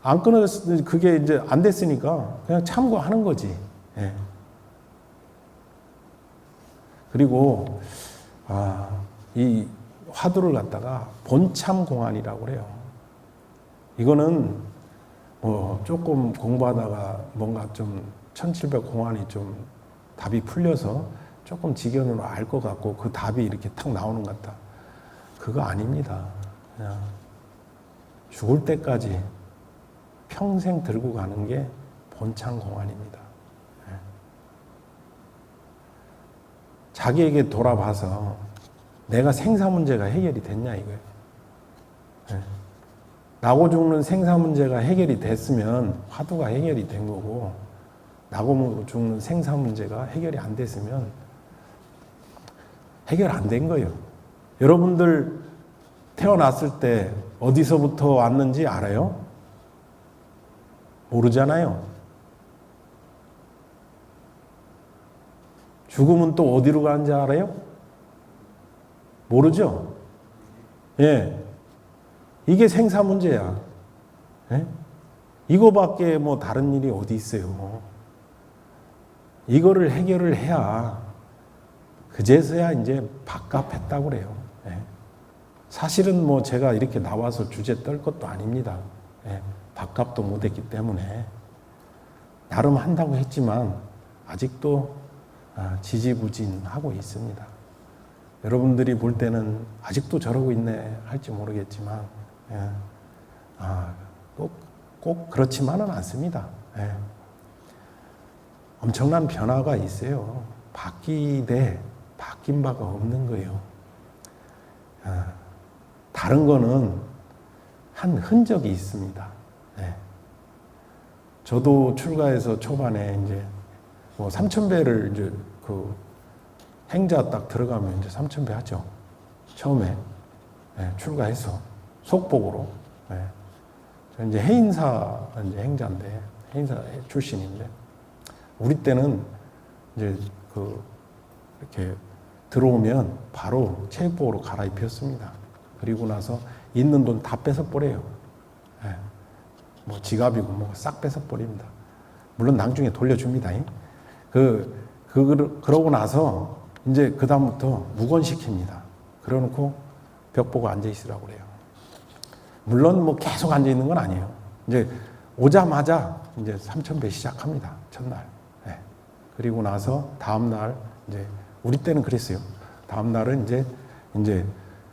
안 끊어졌, 그게 이제 안 됐으니까 그냥 참고하는 거지. 예. 그리고, 이 화두를 갖다가 본참공안이라고 그래요. 이거는 뭐 조금 공부하다가 뭔가 좀 1700 공안이 좀 답이 풀려서 조금 지견으로 알 것 같고 그 답이 이렇게 탁 나오는 것 같다. 그거 아닙니다. 그냥 죽을 때까지 평생 들고 가는 게 본참공안입니다. 예. 자기에게 돌아봐서 내가 생사 문제가 해결이 됐냐 이거예요. 예. 나고 죽는 생사 문제가 해결이 됐으면 화두가 해결이 된 거고, 나고 죽는 생사 문제가 해결이 안 됐으면 해결 안 된 거예요. 여러분들 태어났을 때 어디서부터 왔는지 알아요? 모르잖아요. 죽으면 또 어디로 가는지 알아요? 모르죠? 예. 이게 생사 문제야. 예? 이거밖에 뭐 다른 일이 어디 있어요. 이거를 해결을 해야 그제서야 이제 밥값했다고 그래요. 예. 사실은 뭐 제가 이렇게 나와서 주제 떨 것도 아닙니다. 예. 밥값도 못했기 때문에 나름 한다고 했지만 아직도 지지부진하고 있습니다. 여러분들이 볼 때는 아직도 저러고 있네 할지 모르겠지만 꼭 그렇지만은 않습니다. 예. 엄청난 변화가 있어요. 바뀐 바가 없는 거예요. 다른 거는 한 흔적이 있습니다. 예. 저도 출가해서 초반에 이제 뭐 3000배를 이제 그 행자 딱 들어가면 이제 3000배 하죠. 처음에 출가해서 속복으로. 저 이제 해인사 이제 행자인데 해인사 출신인데 우리 때는 이제 그 이렇게 들어오면 바로 체육복으로 갈아입혔습니다. 그리고 나서 있는 돈 다 뺏어 버려요. 뭐 지갑이고 뭐 싹 뺏어 버립니다. 물론 나중에 돌려줍니다. 그러고 나서 이제 그 다음부터 묵언시킵니다. 그래놓고 벽 보고 앉아 있으라고 그래요. 물론 뭐 계속 앉아 있는 건 아니에요. 이제 오자마자 이제 3000배 시작합니다. 첫날. 그리고 나서 다음날 이제 우리 때는 그랬어요. 다음날은 이제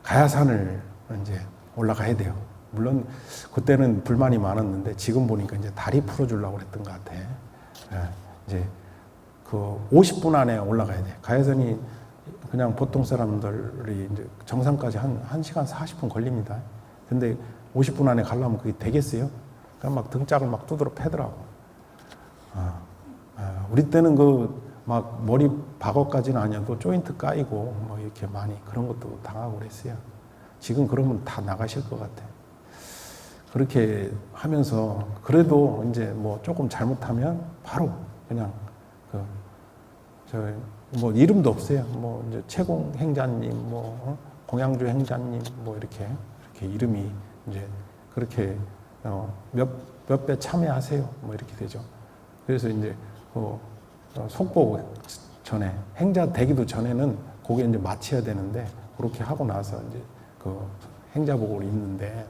가야산을 이제 올라가야 돼요. 물론 그때는 불만이 많았는데 지금 보니까 이제 다리 풀어주려고 그랬던 것 같아. 이제 그 50분 안에 올라가야 돼. 가야산이 그냥 보통 사람들이 이제 정상까지 한 1시간 40분 걸립니다. 근데 50분 안에 가려면 그게 되겠어요? 그러니까 막 등짝을 막 두드러 패더라고. 우리 때는 그 막 머리 박어까지는 아니어도 조인트 까이고 뭐 이렇게 많이 그런 것도 당하고 그랬어요. 지금 그러면 다 나가실 것 같아. 그렇게 하면서 그래도 이제 뭐 조금 잘못하면 바로 그냥 뭐 이름도 없어요. 뭐 이제 채공 행자님, 뭐 공양주 행자님, 뭐 이렇게 이름이 이제 그렇게 몇 배 참여하세요. 뭐 이렇게 되죠. 그래서 이제 속보 전에 행자 되기도 전에는 그게 이제 마쳐야 되는데 그렇게 하고 나서 이제 그 행자복을 입는데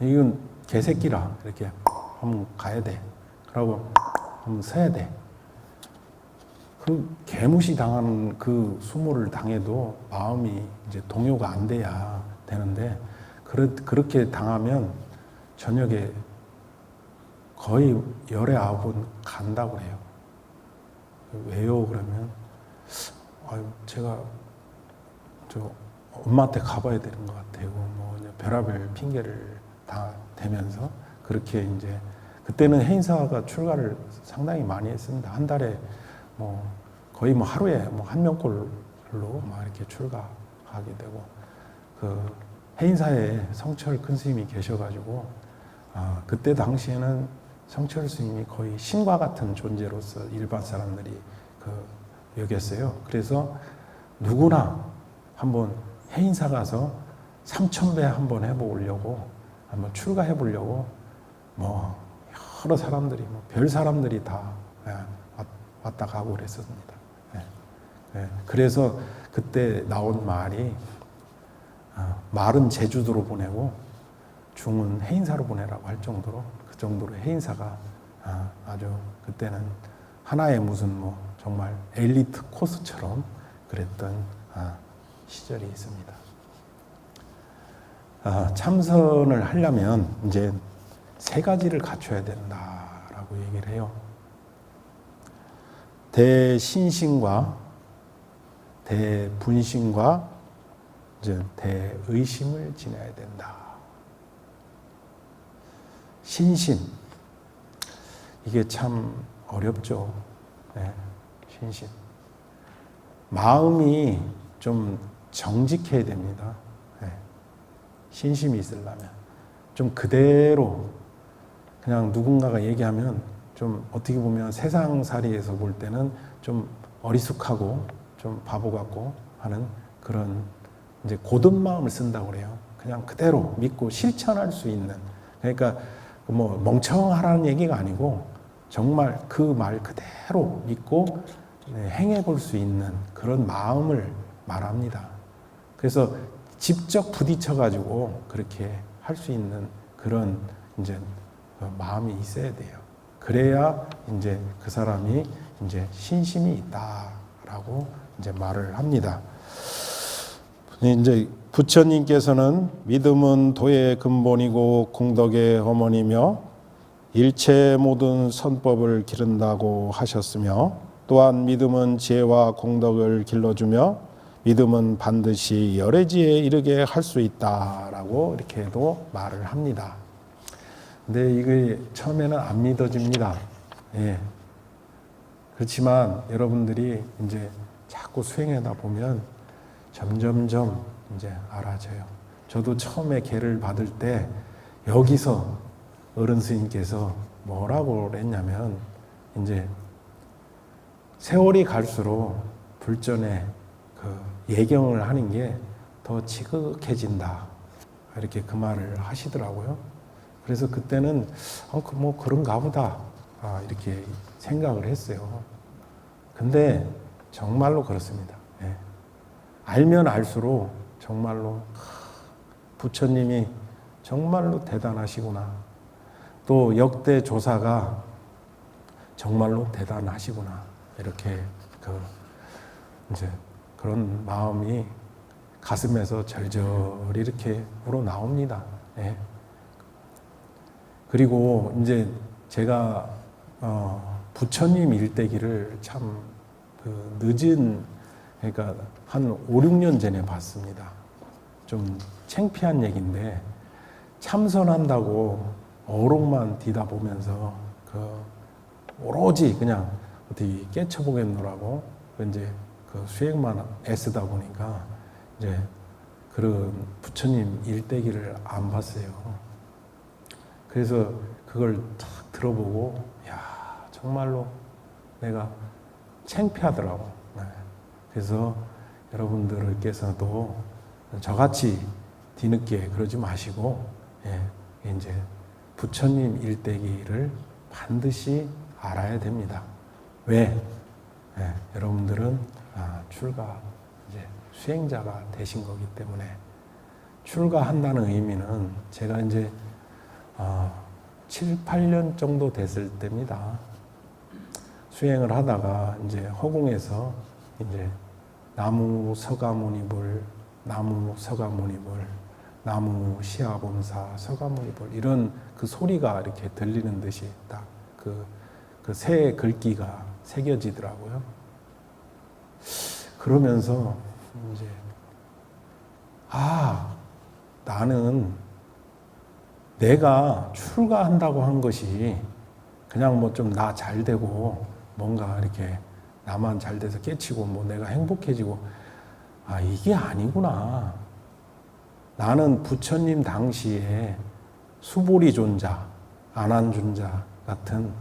이건 개새끼라 이렇게 한번 가야 돼. 그러고 한번 서야 돼. 그 개무시 당하는 그 수모를 당해도 마음이 이제 동요가 안 돼야 되는데 그렇게 당하면 저녁에 거의 열에 9은 간다고 그래요. 왜요? 그러면 제가 저 엄마한테 가봐야 되는 것 같아요. 뭐 별의별 핑계를 다 대면서 그렇게 이제 그때는 해인사가 출가를 상당히 많이 했습니다. 한 달에 뭐 거의 뭐 하루에 뭐 한 명꼴로 막 이렇게 출가하게 되고 그 해인사에 성철 큰 스님이 계셔가지고 그때 당시에는 성철 스님이 거의 신과 같은 존재로서 일반 사람들이 여겼어요. 그래서 누구나 한번 해인사 가서 3,000배 한번 해보려고, 한번 출가해 보려고, 뭐, 여러 사람들이, 뭐, 별 사람들이 다 왔다 가고 그랬었습니다. 그래서 그때 나온 말이, 말은 제주도로 보내고, 중은 해인사로 보내라고 할 정도로, 그 정도로 해인사가 아주 그때는 하나의 무슨 뭐, 정말 엘리트 코스처럼 그랬던 시절이 있습니다. 참선을 하려면 이제 3가지를 갖춰야 된다라고 얘기를 해요. 대신심과 대분심과 이제 대의심을 지내야 된다. 신심, 이게 참 어렵죠. 네, 신심. 마음이 좀 정직해야 됩니다. 네. 신심이 있으려면 좀 그대로 그냥 누군가가 얘기하면 좀 어떻게 보면 세상살이에서 볼 때는 좀 어리숙하고 좀 바보 같고 하는 그런 이제 고든 마음을 쓴다고 그래요. 그냥 그대로 믿고 실천할 수 있는, 그러니까 뭐 멍청하라는 얘기가 아니고 정말 그 말 그대로 믿고 행해 볼 수 있는 그런 마음을 말합니다. 그래서 직접 부딪혀 가지고 그렇게 할 수 있는 그런 이제 마음이 있어야 돼요. 그래야 이제 그 사람이 이제 신심이 있다라고 이제 말을 합니다. 이제 부처님께서는 믿음은 도의 근본이고 공덕의 어머니며 일체 모든 선법을 기른다고 하셨으며, 또한 믿음은 지혜와 공덕을 길러주며 믿음은 반드시 열애지에 이르게 할 수 있다라고 이렇게도 말을 합니다. 근데 이게 처음에는 안 믿어집니다. 예. 그렇지만 여러분들이 이제 자꾸 수행하다 보면 점점점 이제 알아져요. 저도 처음에 계를 받을 때 여기서 어른 스님께서 뭐라고 그랬냐면, 이제 세월이 갈수록 불전에 그 예경을 하는 게 더 지극해진다, 이렇게 그 말을 하시더라고요. 그래서 그때는 뭐 그런가 보다 이렇게 생각을 했어요. 근데 정말로 그렇습니다. 예. 알면 알수록 정말로 부처님이 정말로 대단하시구나, 또 역대 조사가 정말로 대단하시구나, 이렇게 이제 그런 마음이 가슴에서 절절 이렇게 우러나옵니다. 예. 그리고 이제 제가 부처님 일대기를 참 늦은, 그러니까 한 5, 6년 전에 봤습니다. 좀 창피한 얘기인데, 참선한다고 어록만 뒤다 보면서 오로지 그냥 어떻게 깨쳐보겠노라고 이제 그 수행만 애쓰다 보니까 이제 그런 부처님 일대기를 안 봤어요. 그래서 그걸 딱 들어보고, 야, 정말로 내가 창피하더라고. 네. 그래서 여러분들께서도 저같이 뒤늦게 그러지 마시고, 이제 부처님 일대기를 반드시 알아야 됩니다. 왜? 여러분들은 출가, 이제 수행자가 되신 거기 때문에. 출가한다는 의미는 제가 이제 7, 8년 정도 됐을 때입니다. 수행을 하다가 이제 허공에서 이제 나무 서가모니불, 나무 서가모니불, 나무 시아본사 서가모니불, 이런 그 소리가 이렇게 들리는 듯이 딱 그 새 글귀가 새겨지더라고요. 그러면서 이제 나는 내가 출가한다고 한 것이 그냥 뭐 좀 나 잘 되고 뭔가 이렇게 나만 잘 돼서 깨치고 뭐 내가 행복해지고, 이게 아니구나. 나는 부처님 당시에 수보리존자, 안한존자 같은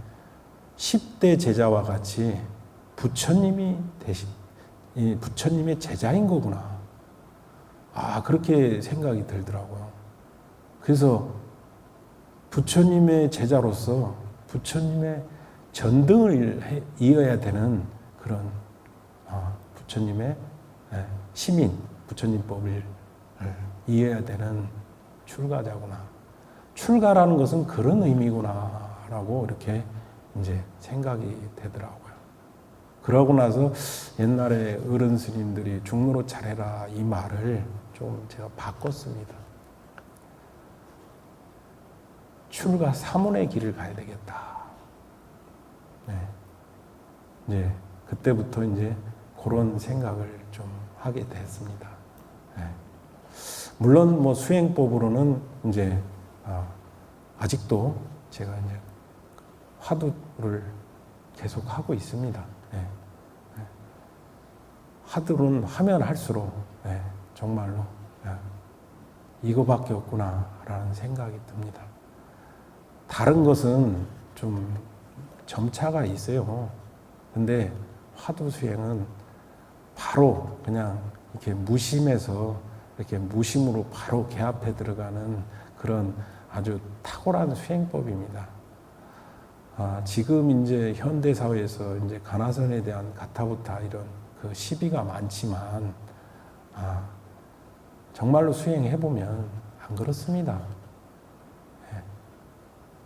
10대 제자와 같이 부처님이 부처님의 제자인 거구나. 그렇게 생각이 들더라고요. 그래서 부처님의 제자로서 부처님의 전등을 이어야 되는 그런 부처님의 시민, 부처님법을 이어야 되는 출가자구나. 출가라는 것은 그런 의미구나라고 이렇게 이제 생각이 되더라고요. 그러고 나서 옛날에 어른 스님들이 중노릇 잘해라 이 말을 좀 제가 바꿨습니다. 출가 사문의 길을 가야 되겠다. 이제 그때부터 이제 그런 생각을 좀 하게 됐습니다. 물론 뭐 수행법으로는 이제 아직도 제가 이제 화두를 계속 하고 있습니다. 화두는 하면 할수록 정말로 이거밖에 없구나라는 생각이 듭니다. 다른 것은 좀 점차가 있어요. 근데 화두 수행은 바로 그냥 이렇게 무심해서 이렇게 무심으로 바로 개합해 들어가는 그런 아주 탁월한 수행법입니다. 지금 이제 현대 사회에서 이제 가나선에 대한 가타부타 이런 그 시비가 많지만 정말로 수행해 보면 안 그렇습니다.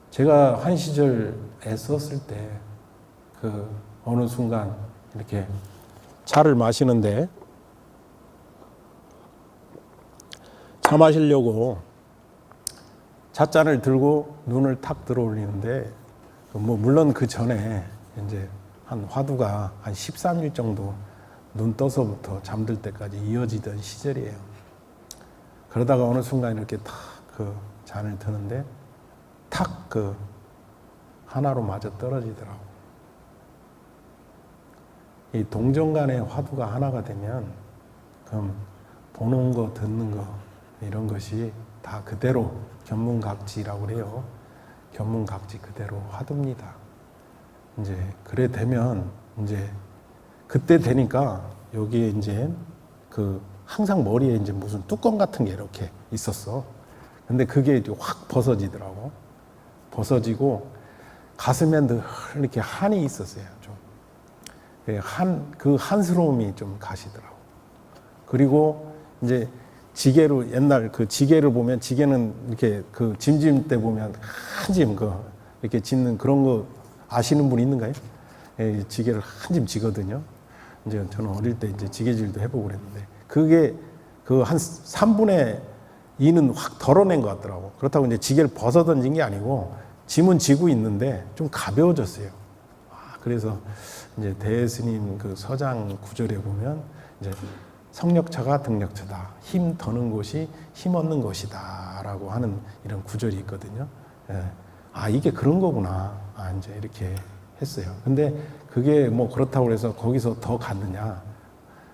제가 한 시절 애썼을 때 그 어느 순간 이렇게 차를 마시는데 차 마시려고 찻잔을 들고 눈을 탁 들어 올리는데 뭐 물론 그 전에 이제 한 화두가 한 13일 정도 눈 떠서부터 잠들 때까지 이어지던 시절이에요. 그러다가 어느 순간 이렇게 탁 그 잔을 드는데 탁 그 하나로 마저 떨어지더라고. 이 동정간의 화두가 하나가 되면 그럼 보는 거 듣는 거 이런 것이 다 그대로 견문각지라고 그래요. 견문각지 그대로 화두입니다. 이제 그래 되면 이제 그때 되니까 여기에 이제 그 항상 머리에 이제 무슨 뚜껑 같은 게 이렇게 있었어. 근데 그게 확 벗어지더라고. 벗어지고 가슴에 늘 이렇게 한이 있었어요. 좀. 그 한스러움이 좀 가시더라고. 그리고 이제 지게로 옛날 그 지게를 보면 지게는 이렇게 그 짐 때 보면 한 짐 그 이렇게 짓는 그런 거 아시는 분 있는가요? 지게를 한 짐 지거든요. 이제 저는 어릴 때 이제 지게질도 해보고 그랬는데 그게 그 한 3분의 2는 확 덜어낸 것 같더라고. 그렇다고 이제 지게를 벗어 던진 게 아니고 짐은 지고 있는데 좀 가벼워졌어요. 그래서 이제 대스님 그 서장 구절에 보면 이제 성력차가 등력차다. 힘 더는 곳이 힘 얻는 것이다라고 하는 이런 구절이 있거든요. 이게 그런 거구나. 이제 이렇게 했어요. 근데 그게 뭐 그렇다고 해서 거기서 더 갔느냐.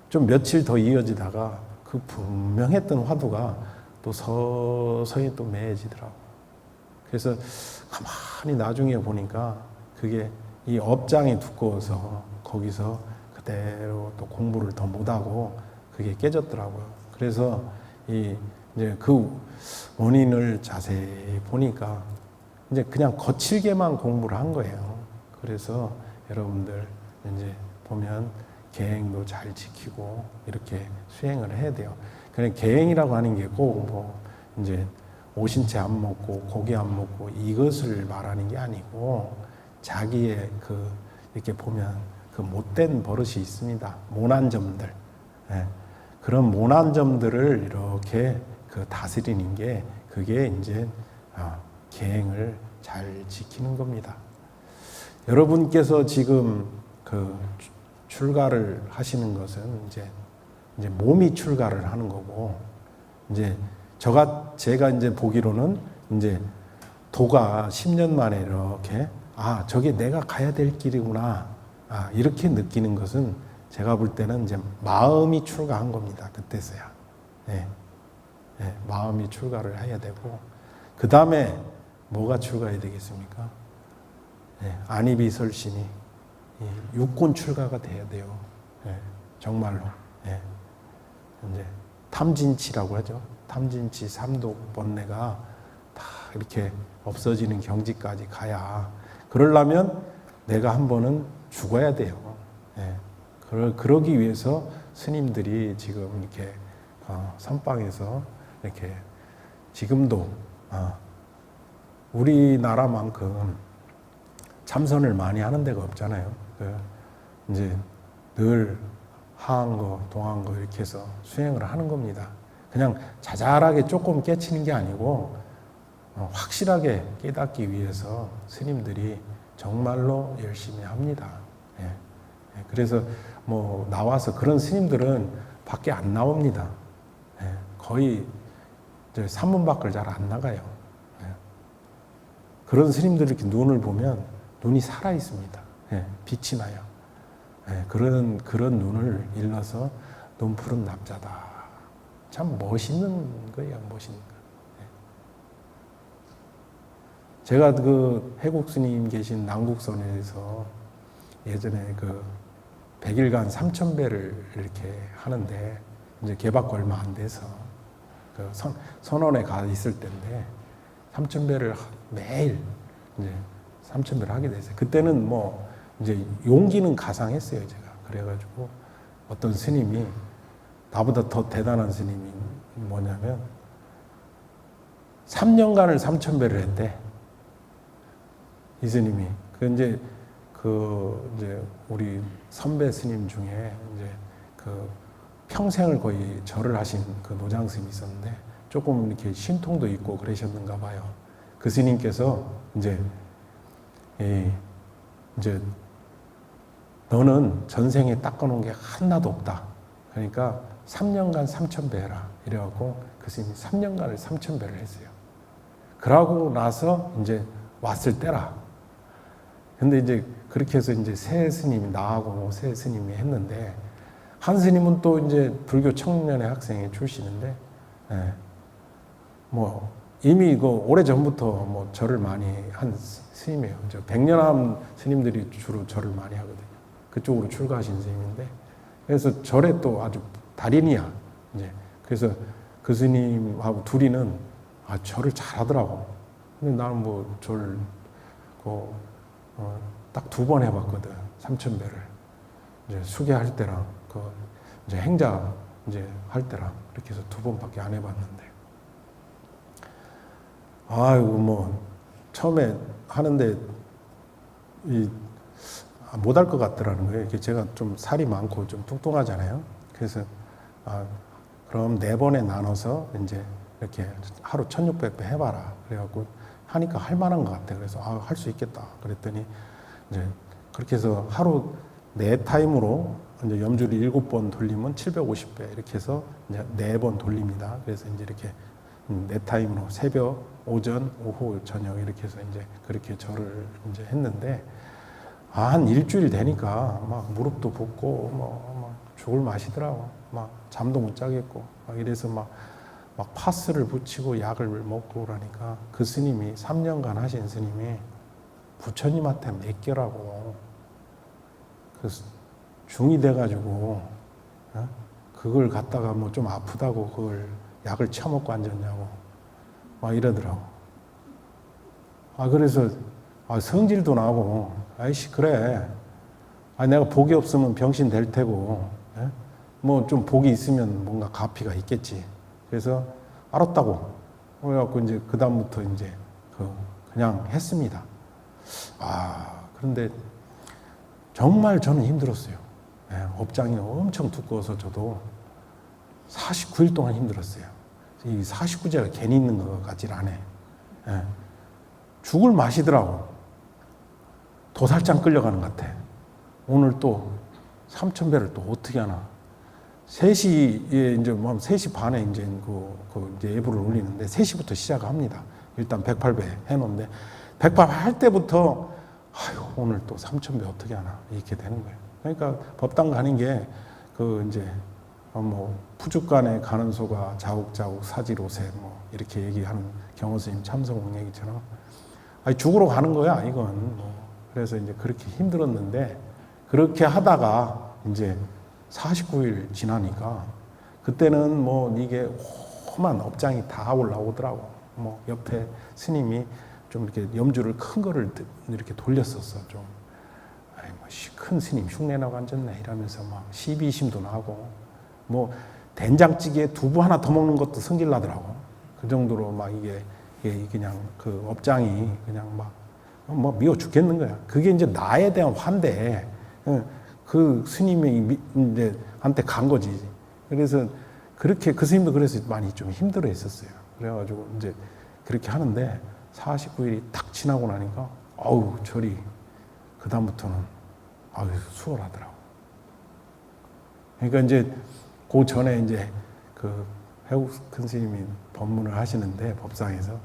좀 며칠 더 이어지다가 그 분명했던 화두가 또 서서히 또 매해지더라고. 그래서 가만히 나중에 보니까 그게 이 업장이 두꺼워서 거기서 그대로 또 공부를 더 못하고 그게 깨졌더라고요. 그래서 이제 그 원인을 자세히 보니까 이제 그냥 거칠게만 공부를 한 거예요. 그래서 여러분들 이제 보면 계행도 잘 지키고 이렇게 수행을 해야 돼요. 그냥 계행이라고 하는 게 꼭 뭐 이제 오신채 안 먹고 고기 안 먹고 이것을 말하는 게 아니고 자기의 그 이렇게 보면 그 못된 버릇이 있습니다. 모난 점들. 그런 모난 점들을 이렇게 그 다스리는 게 그게 이제 계행을 잘 지키는 겁니다. 여러분께서 지금 그 출가를 하시는 것은 이제 몸이 출가를 하는 거고 이제 제가 이제 보기로는 이제 도가 10년 만에 이렇게 저게 내가 가야 될 길이구나 이렇게 느끼는 것은 제가 볼 때는 이제 마음이 출가한 겁니다. 그때서야. 마음이 출가를 해야 되고 그 다음에 뭐가 출가해야 되겠습니까? 안이비설신이 육군 출가가 돼야 돼요. 정말로. 이제 탐진치라고 하죠. 탐진치, 삼독, 번뇌가 다 이렇게 없어지는 경지까지 가야, 그러려면 내가 한 번은 죽어야 돼요. 예. 그러기 위해서 스님들이 지금 이렇게 선방에서 이렇게 지금도 우리나라만큼 참선을 많이 하는 데가 없잖아요. 이제 늘 하한거, 동한거 이렇게 해서 수행을 하는 겁니다. 그냥 자잘하게 조금 깨치는 게 아니고 확실하게 깨닫기 위해서 스님들이 정말로 열심히 합니다. 예. 그래서 뭐 나와서 그런 스님들은 밖에 안 나옵니다. 예. 거의 이제 산문 밖을 잘 안 나가요. 예. 그런 스님들 이렇게 눈을 보면 눈이 살아 있습니다. 예. 빛이 나요. 예. 그런 눈을 일러서 눈푸른 납자다. 참 멋있는 거예요, 멋있는 거. 예. 제가 그 해국 스님 계신 남국선에서 예전에 그 100일간 3,000배를 이렇게 하는데 이제 개박 얼마 안 돼서 그 선원에 가 있을 때인데 3,000배를 매일 이제 3,000배를 하게 됐어요. 그때는 뭐 이제 용기는 가상했어요, 제가. 그래가지고 어떤 스님이 나보다 더 대단한 스님이 뭐냐면 3년간을 3,000배를 했대. 이 스님이. 이제 우리 선배 스님 중에 이제 그 평생을 거의 절을 하신 그 노장 스님이 있었는데 조금 이렇게 신통도 있고 그러셨는가 봐요. 그 스님께서 이제 너는 전생에 닦아놓은 게 하나도 없다. 그러니까 3년간 3,000배 해라. 이래갖고 그 스님이 3년간을 3,000배를 했어요. 그러고 나서 이제 왔을 때라. 근데 이제 그렇게 해서 이제 새 스님이 나하고 새 스님이 했는데 한 스님은 또 이제 불교 청년회 학생회 출신인데 뭐 이미 그 오래 전부터 뭐 절을 많이 한 스님이에요. 저 백년함 스님들이 주로 절을 많이 하거든요. 그쪽으로 출가하신 스님인데 그래서 절에 또 아주 달인이야. 이제 그래서 그 스님하고 둘이는 절을 잘하더라고. 근데 나는 뭐 절 딱 2번 해봤거든. 3,000배를. 이제 수계할 때랑, 이제 행자 이제 할 때랑, 이렇게 해서 2번밖에 안 해봤는데. 아이고, 뭐, 처음에 하는데, 못할 것 같더라는 거예요. 제가 좀 살이 많고 좀 뚱뚱하잖아요. 그래서, 그럼 4번에 나눠서 이제 이렇게 하루 1,600배 해봐라. 그래갖고 하니까 할 만한 것 같아. 그래서, 할 수 있겠다. 그랬더니, 이제 그렇게 해서 하루 4타임으로 이제 염주를 7번 돌리면 750배 이렇게 해서 이제 4번 돌립니다. 그래서 이제 이렇게 4타임으로 새벽, 오전, 오후, 저녁 이렇게 해서 이제 그렇게 절을 이제 했는데 한 일주일 되니까 막 무릎도 붓고 막 죽을 맛이더라고. 막 잠도 못 자겠고 막 이래서 막 파스를 붙이고 약을 먹고 그러니까 그 스님이 3년간 하신 스님이 부처님한테 맡겨라고. 그래서 중이 돼가지고, 그걸 갖다가 뭐 좀 아프다고 그걸 약을 처먹고 앉았냐고. 막 이러더라고. 그래서, 성질도 나고, 아이씨, 그래. 내가 복이 없으면 병신 될 테고, 뭐 좀 복이 있으면 뭔가 가피가 있겠지. 그래서 알았다고. 그래갖고 이제 그다음부터 이제 그냥 했습니다. 그런데 정말 저는 힘들었어요. 업장이 엄청 두꺼워서 저도 49일 동안 힘들었어요. 이 49제가 괜히 있는 것 같질 않아. 죽을 맛이더라고. 도살장 끌려가는 것 같아. 오늘 또 3,000배를 또 어떻게 하나. 3시에 이제 3시 반에 이제 이제 예불을 올리는데 3시부터 시작합니다. 일단 108배 해놓는데 108배 할 때부터 오늘 또 3,000배 어떻게 하나 이렇게 되는 거예요. 그러니까 법당 가는 게 이제 뭐 푸죽간에 가는 소가 자욱자욱 사지로세 뭐 이렇게 얘기하는 경호스님 참석홍 얘기처럼 죽으러 가는 거야 이건. 그래서 이제 그렇게 힘들었는데 그렇게 하다가 이제 49일 지나니까 그때는 뭐 이게 험한 업장이 다 올라오더라고. 뭐 옆에 스님이 좀 이렇게 염주를 큰 거를 이렇게 돌렸었어. 좀 아이 뭐 큰 스님 흉내 나고 앉았네 이러면서 막 시비심도 나고 뭐 된장찌개에 두부 하나 더 먹는 것도 성질 나더라고. 그 정도로 막 이게 그냥 그 업장이 그냥 막 뭐 미워 죽겠는 거야. 그게 이제 나에 대한 환대. 그 스님이 이제 한테 간 거지. 그래서 그렇게 그 스님도 그래서 많이 좀 힘들어 했었어요. 그래가지고 이제 그렇게 하는데 49일이 딱 지나고 나니까 어우 절이 그다음부터는 아유 수월하더라고. 그러니까 이제 그 전에 이제 그 해국 큰 스님이 법문을 하시는데 법상에서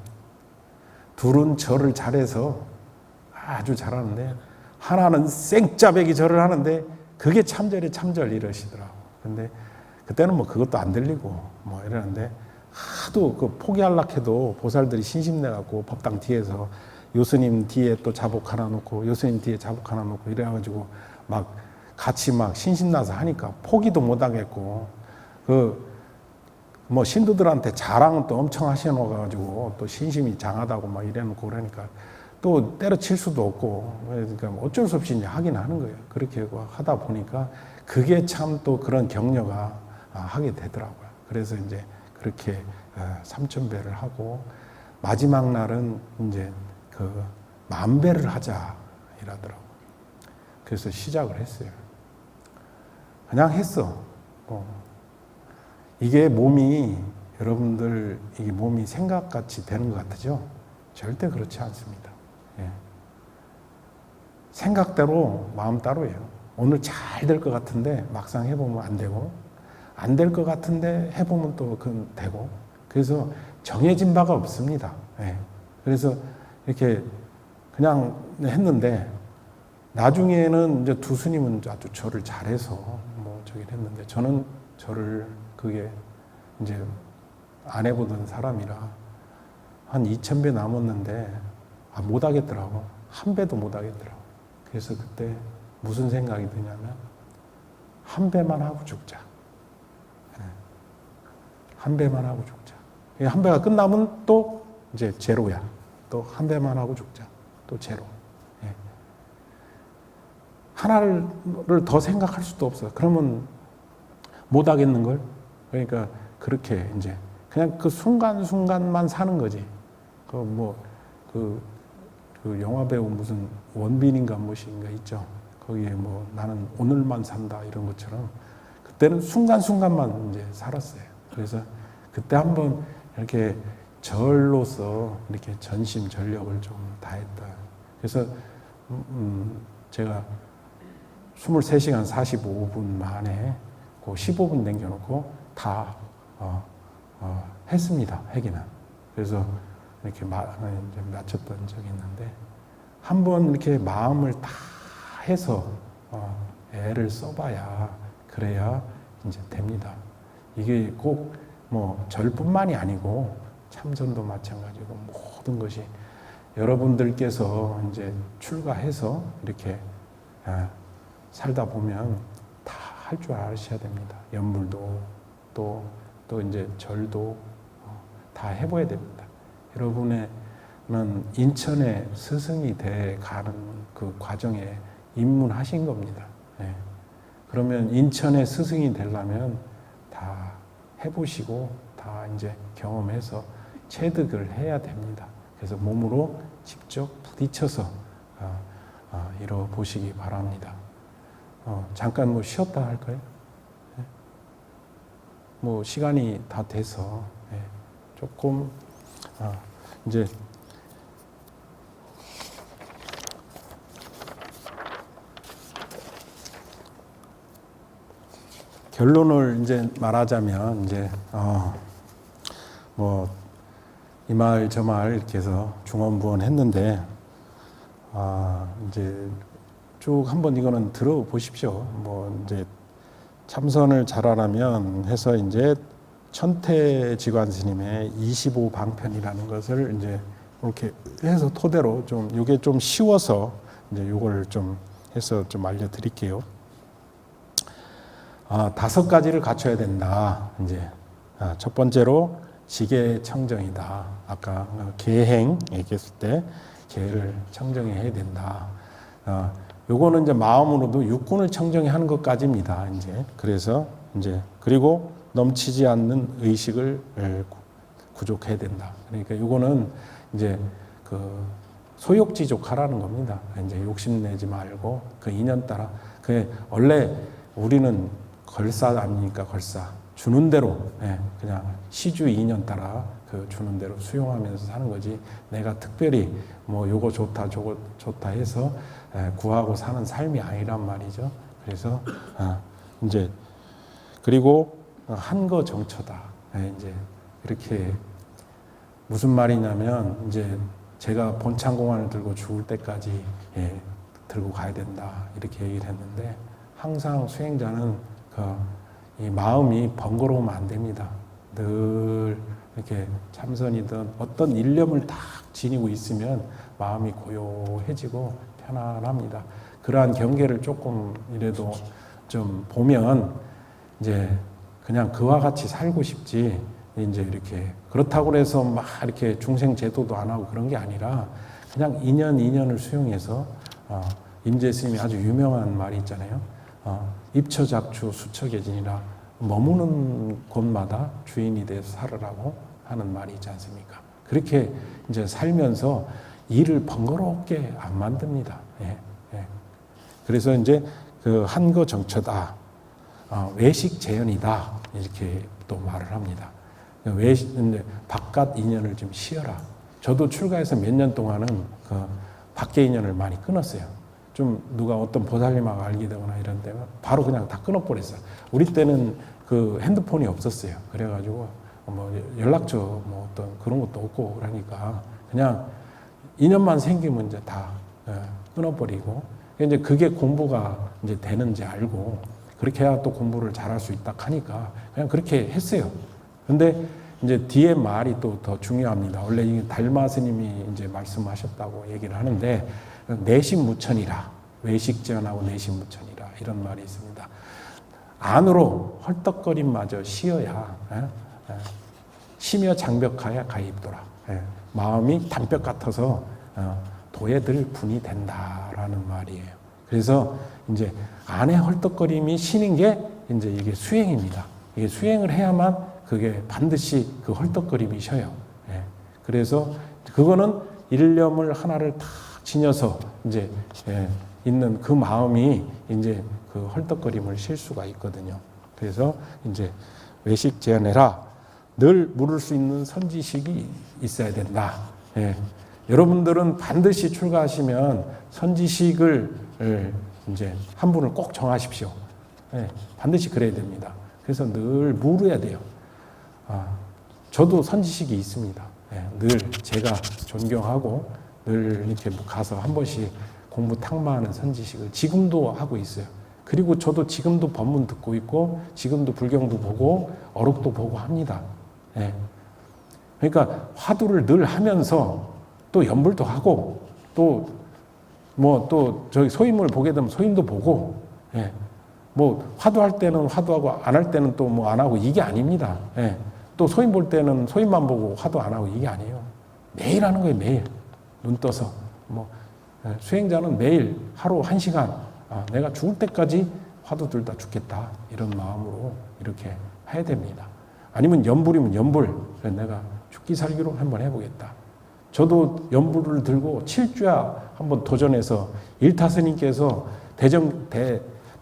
둘은 절을 잘해서 아주 잘하는데 하나는 생짜배기 절을 하는데 그게 참절이 참절 이러시더라고. 근데 그때는 뭐 그것도 안 들리고 뭐 이러는데 하도 그 포기하려고 해도 보살들이 신심내갖고 법당 뒤에서 요스님 뒤에 또 자복 하나 놓고 요스님 뒤에 자복 하나 놓고 이래가지고 막 같이 막 신심나서 하니까 포기도 못 하겠고 그 뭐 신도들한테 자랑은 또 엄청 하셔놓아가지고 또 신심이 장하다고 막 이래놓고 그러니까 또 때려칠 수도 없고 그러니까 어쩔 수 없이 이제 하긴 하는 거예요. 그렇게 하다 보니까 그게 참 또 그런 격려가 하게 되더라고요. 그래서 이제 그렇게 삼천배를 하고 마지막 날은 이제 그 만배를 하자 이러더라고. 그래서 시작을 했어요. 그냥 했어. 이게 몸이 여러분들 이게 몸이 생각같이 되는 것 같으죠? 절대 그렇지 않습니다. 예. 생각대로 마음 따로예요. 오늘 잘 될 것 같은데 막상 해보면 안 되고 안 될 것 같은데 해보면 또 그건 되고 그래서 정해진 바가 없습니다. 예. 그래서 이렇게 그냥 했는데 나중에는 이제 두 스님은 아주 절을 잘해서 뭐 저기를 했는데 저는 절을 그게 이제 안 해보던 사람이라 한 2,000배 남았는데 못 하겠더라고. 한 배도 못 하겠더라고. 그래서 그때 무슨 생각이 드냐면 한 배만 하고 죽자. 한 배만 하고 죽자. 한 배가 끝나면 또 이제 제로야. 또 한 배만 하고 죽자. 또 제로. 하나를 더 생각할 수도 없어. 그러면 못 하겠는 걸. 그러니까 그렇게 이제 그냥 그 순간순간만 사는 거지. 그 영화 배우 무슨 원빈인가 무엇인가 있죠. 거기에 뭐 나는 오늘만 산다 이런 것처럼 그때는 순간순간만 이제 살았어요. 그래서 그때 한번 이렇게 절로서 이렇게 전심전력을 좀 다했다. 그래서 제가 23시간 45분 만에 그 15분 남겨놓고 다 했습니다. 회기는. 그래서 이렇게 이제 마쳤던 적이 있는데 한번 이렇게 마음을 다 해서 애를 써봐야 그래야 이제 됩니다. 이게 꼭 뭐 절뿐만이 아니고 참선도 마찬가지고 모든 것이 여러분들께서 이제 출가해서 이렇게 살다 보면 다 할 줄 아셔야 됩니다. 연물도 또 이제 절도 다 해봐야 됩니다. 여러분은 인천의 스승이 돼 가는 그 과정에 입문하신 겁니다. 네. 그러면 인천의 스승이 되려면 다 해보시고 다 이제 경험해서 체득을 해야 됩니다. 그래서 몸으로 직접 부딪혀서 이뤄 보시기 바랍니다. 잠깐 뭐 쉬었다 할까요? 네. 뭐 시간이 다 돼서 네. 조금 이제 결론을 이제 말하자면 이제 뭐 이 말 저 말 이렇게 해서 중언부언 했는데 이제 쭉 한번 이거는 들어보십시오. 뭐 이제 참선을 잘하려면 해서 이제 천태지관 스님의 25방편이라는 것을 이제 이렇게 해서 토대로 좀 이게 좀 쉬워서 이제 이걸 좀 해서 좀 알려드릴게요. 5가지를 갖춰야 된다. 이제 첫 번째로 지계 청정이다. 아까 계행 얘기했을 때 계를 청정해야 된다. 요거는 이제 마음으로도 육군을 청정하는 것까지입니다. 이제 그래서 이제 그리고 넘치지 않는 의식을 구족해야 된다. 그러니까 요거는 이제 그 소욕지족하라는 겁니다. 이제 욕심내지 말고 그 인연 따라 그 원래 우리는 걸사 아닙니까? 걸사 주는 대로 그냥 시주 인연 따라 그 주는 대로 수용하면서 사는 거지. 내가 특별히 뭐 요거 좋다 저거 좋다 해서 구하고 사는 삶이 아니란 말이죠. 그래서 이제 그리고 한거 정처다. 이제 이렇게 무슨 말이냐면 이제 제가 본창공안을 들고 죽을 때까지 들고 가야 된다 이렇게 얘기를 했는데 항상 수행자는 이 마음이 번거로우면 안 됩니다. 늘 이렇게 참선이든 어떤 일념을 딱 지니고 있으면 마음이 고요해지고 편안합니다. 그러한 경계를 조금이라도 좀 보면 이제 그냥 그와 같이 살고 싶지 이제 이렇게 그렇다고 해서 막 이렇게 중생 제도도 안 하고 그런 게 아니라 그냥 인연을 수용해서 임재 스님이 아주 유명한 말이 있잖아요. 입처잡추 수처계진이라 머무는 곳마다 주인이 돼서 살으라고 하는 말이 있지 않습니까? 그렇게 이제 살면서 일을 번거롭게 안 만듭니다. 그래서 이제 그 한거 정처다, 외식 재현이다 이렇게 또 말을 합니다. 이제 바깥 인연을 좀 쉬어라. 저도 출가해서 몇 년 동안은 그 밖의 인연을 많이 끊었어요. 좀 누가 어떤 보살님하고 알게 되거나 이런 데면 바로 그냥 다 끊어버렸어요. 우리 때는 그 핸드폰이 없었어요. 그래가지고 뭐 연락처 뭐 어떤 그런 것도 없고 그러니까 그냥 인연만 생기면 이제 다 끊어버리고 이제 그게 공부가 이제 되는지 알고 그렇게 해야 또 공부를 잘할 수 있다 하니까 그냥 그렇게 했어요. 근데 이제 뒤에 말이 또 더 중요합니다. 원래 이 달마 스님이 이제 말씀하셨다고 얘기를 하는데 내심무천이라 외식전하고 내심무천이라 이런 말이 있습니다. 안으로 헐떡거림마저 쉬어야 쉬며 장벽하여 가입도라. 마음이 담벽 같아서 도에 들 분이 된다라는 말이에요. 그래서 이제 안에 헐떡거림이 쉬는 게 이제 이게 수행입니다. 이게 수행을 해야만 그게 반드시 그 헐떡거림이 쉬어요. 그래서 그거는 일념을 하나를 탁 지녀서 이제 있는 그 마음이 이제 그 헐떡거림을 쉴 수가 있거든요. 그래서 이제 외식 제한해라. 늘 물을 수 있는 선지식이 있어야 된다. 여러분들은 반드시 출가하시면 선지식을 이제 한 분을 꼭 정하십시오. 반드시 그래야 됩니다. 그래서 늘 물어야 돼요. 저도 선지식이 있습니다. 늘 제가 존경하고 늘 이렇게 가서 한 번씩 공부 탁마하는 선지식을 지금도 하고 있어요. 그리고 저도 지금도 법문 듣고 있고 지금도 불경도 보고 어록도 보고 합니다. 그러니까 화두를 늘 하면서 또 연불도 하고 또 뭐 또 저기 소임을 보게 되면 소임도 보고 뭐 화두할 때는 화두하고 안 할 때는 또 뭐 안 하고 이게 아닙니다. 또 소임 볼 때는 소임만 보고 화두 안 하고 이게 아니에요. 매일 하는 거예요. 매일 눈 떠서 뭐 수행자는 매일 하루 1시간 내가 죽을 때까지 화두 들다 죽겠다 이런 마음으로 이렇게 해야 됩니다. 아니면 연불이면 연불 내가 죽기 살기로 한번 해보겠다. 저도 연불을 들고 7주야 한번 도전해서 일타스님께서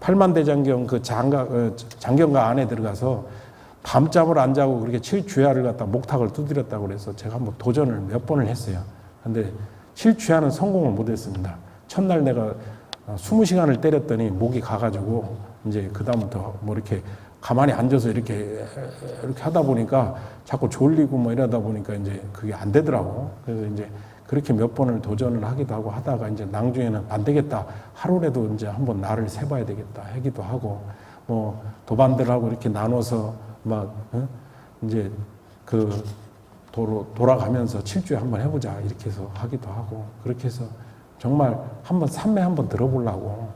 팔만대장경 그 장경가 안에 들어가서 밤잠을 안 자고 그렇게 7주야를 갖다 목탁을 두드렸다고 그래서 제가 한번 도전을 몇 번을 했어요. 근데 7주야는 성공을 못 했습니다. 첫날 내가 20시간을 때렸더니 목이 가가지고 이제 그다음부터 뭐 이렇게 가만히 앉아서 이렇게 하다 보니까 자꾸 졸리고 뭐 이러다 보니까 이제 그게 안 되더라고. 그래서 이제 그렇게 몇 번을 도전을 하기도 하고 하다가 이제 나중에는 안 되겠다. 하루라도 이제 한번 날을 세봐야 되겠다 하기도 하고 뭐 도반들하고 이렇게 나눠서 막 이제 그 돌아가면서 7주에 한번 해보자 이렇게 해서 하기도 하고 그렇게 해서 정말 한번 삼매 한번 들어보려고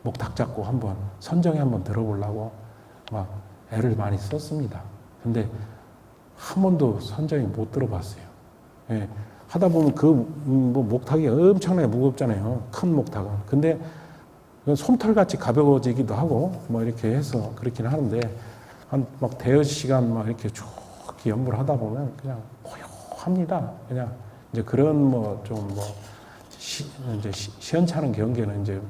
목탁 잡고 한번 선정에 한번 들어보려고 막 애를 많이 썼습니다. 근데 한 번도 선정에 못 들어봤어요. 예, 하다 보면 뭐 목탁이 엄청나게 무겁잖아요. 큰 목탁은. 근데 솜털같이 가벼워지기도 하고 뭐 이렇게 해서 그렇긴 하는데 한 막 대여 시간 막 이렇게 쭉 연구를 하다 보면 그냥 고요합니다. 그냥 이제 그런 뭐 좀 뭐 이제 시원찮은 경계는 이제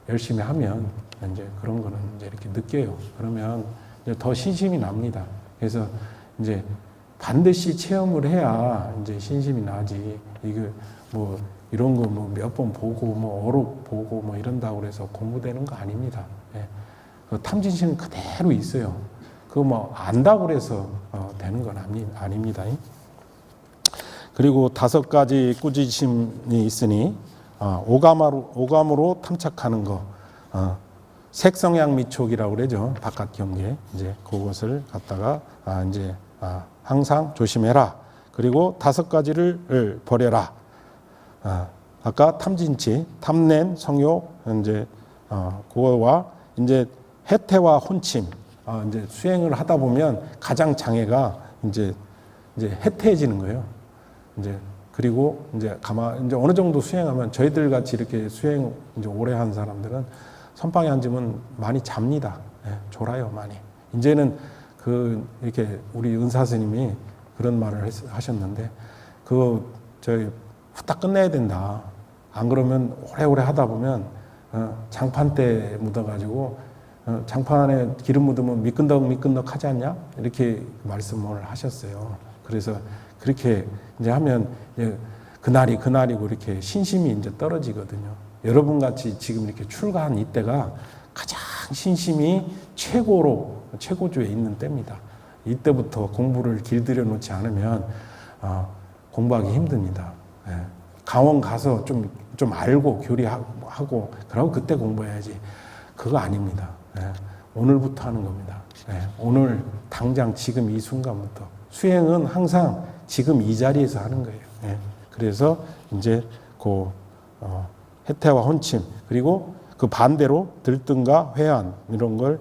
열심히 하면 이제 그런 거는 이제 이렇게 느껴요. 그러면 이제 더 신심이 납니다. 그래서 이제 반드시 체험을 해야 이제 신심이 나지. 이게 뭐 이런 거 뭐 몇 번 보고 뭐 어록 보고 뭐 이런다고 그래서 공부되는 거 아닙니다. 예. 그 탐진심은 그대로 있어요. 그거 뭐 안다고 그래서 되는 건 아닙니다. 그리고 5가지 꾸짖음이 있으니 오감으로 탐착하는 거, 색성양 미촉이라고 그러죠. 바깥 경계. 이제 그것을 갖다가 이제 항상 조심해라. 그리고 5가지를 버려라. 아까 탐진치, 탐냄, 성욕, 이제 그거와 이제 해태와 혼침. 이제 수행을 하다 보면 가장 장애가 이제 해태해지는 거예요. 이제 그리고 이제 이제 어느 정도 수행하면 저희들 같이 이렇게 수행 이제 오래 한 사람들은 선방에 앉으면 많이 잡니다. 예, 졸아요, 많이. 이제는 이렇게 우리 은사 스님이 그런 말을 하셨는데, 저희 후딱 끝내야 된다. 안 그러면 오래오래 하다 보면, 장판 때 묻어가지고, 장판에 기름 묻으면 미끈덕 하지 않냐? 이렇게 말씀을 하셨어요. 그래서 그렇게 이제 하면, 그날이고 이렇게 신심이 이제 떨어지거든요. 여러분 같이 지금 이렇게 출가한 이때가 가장 신심이 최고조에 있는 때입니다. 이때부터 공부를 길들여 놓지 않으면 공부하기 힘듭니다. 예. 강원 가서 좀 알고 교리하고 그러고 그때 공부해야지. 그거 아닙니다. 예. 오늘부터 하는 겁니다. 예. 오늘 당장 지금 이 순간부터. 수행은 항상 지금 이 자리에서 하는 거예요. 예. 그래서 이제 해태와 혼침, 그리고 그 반대로 들뜸과 회한 이런 걸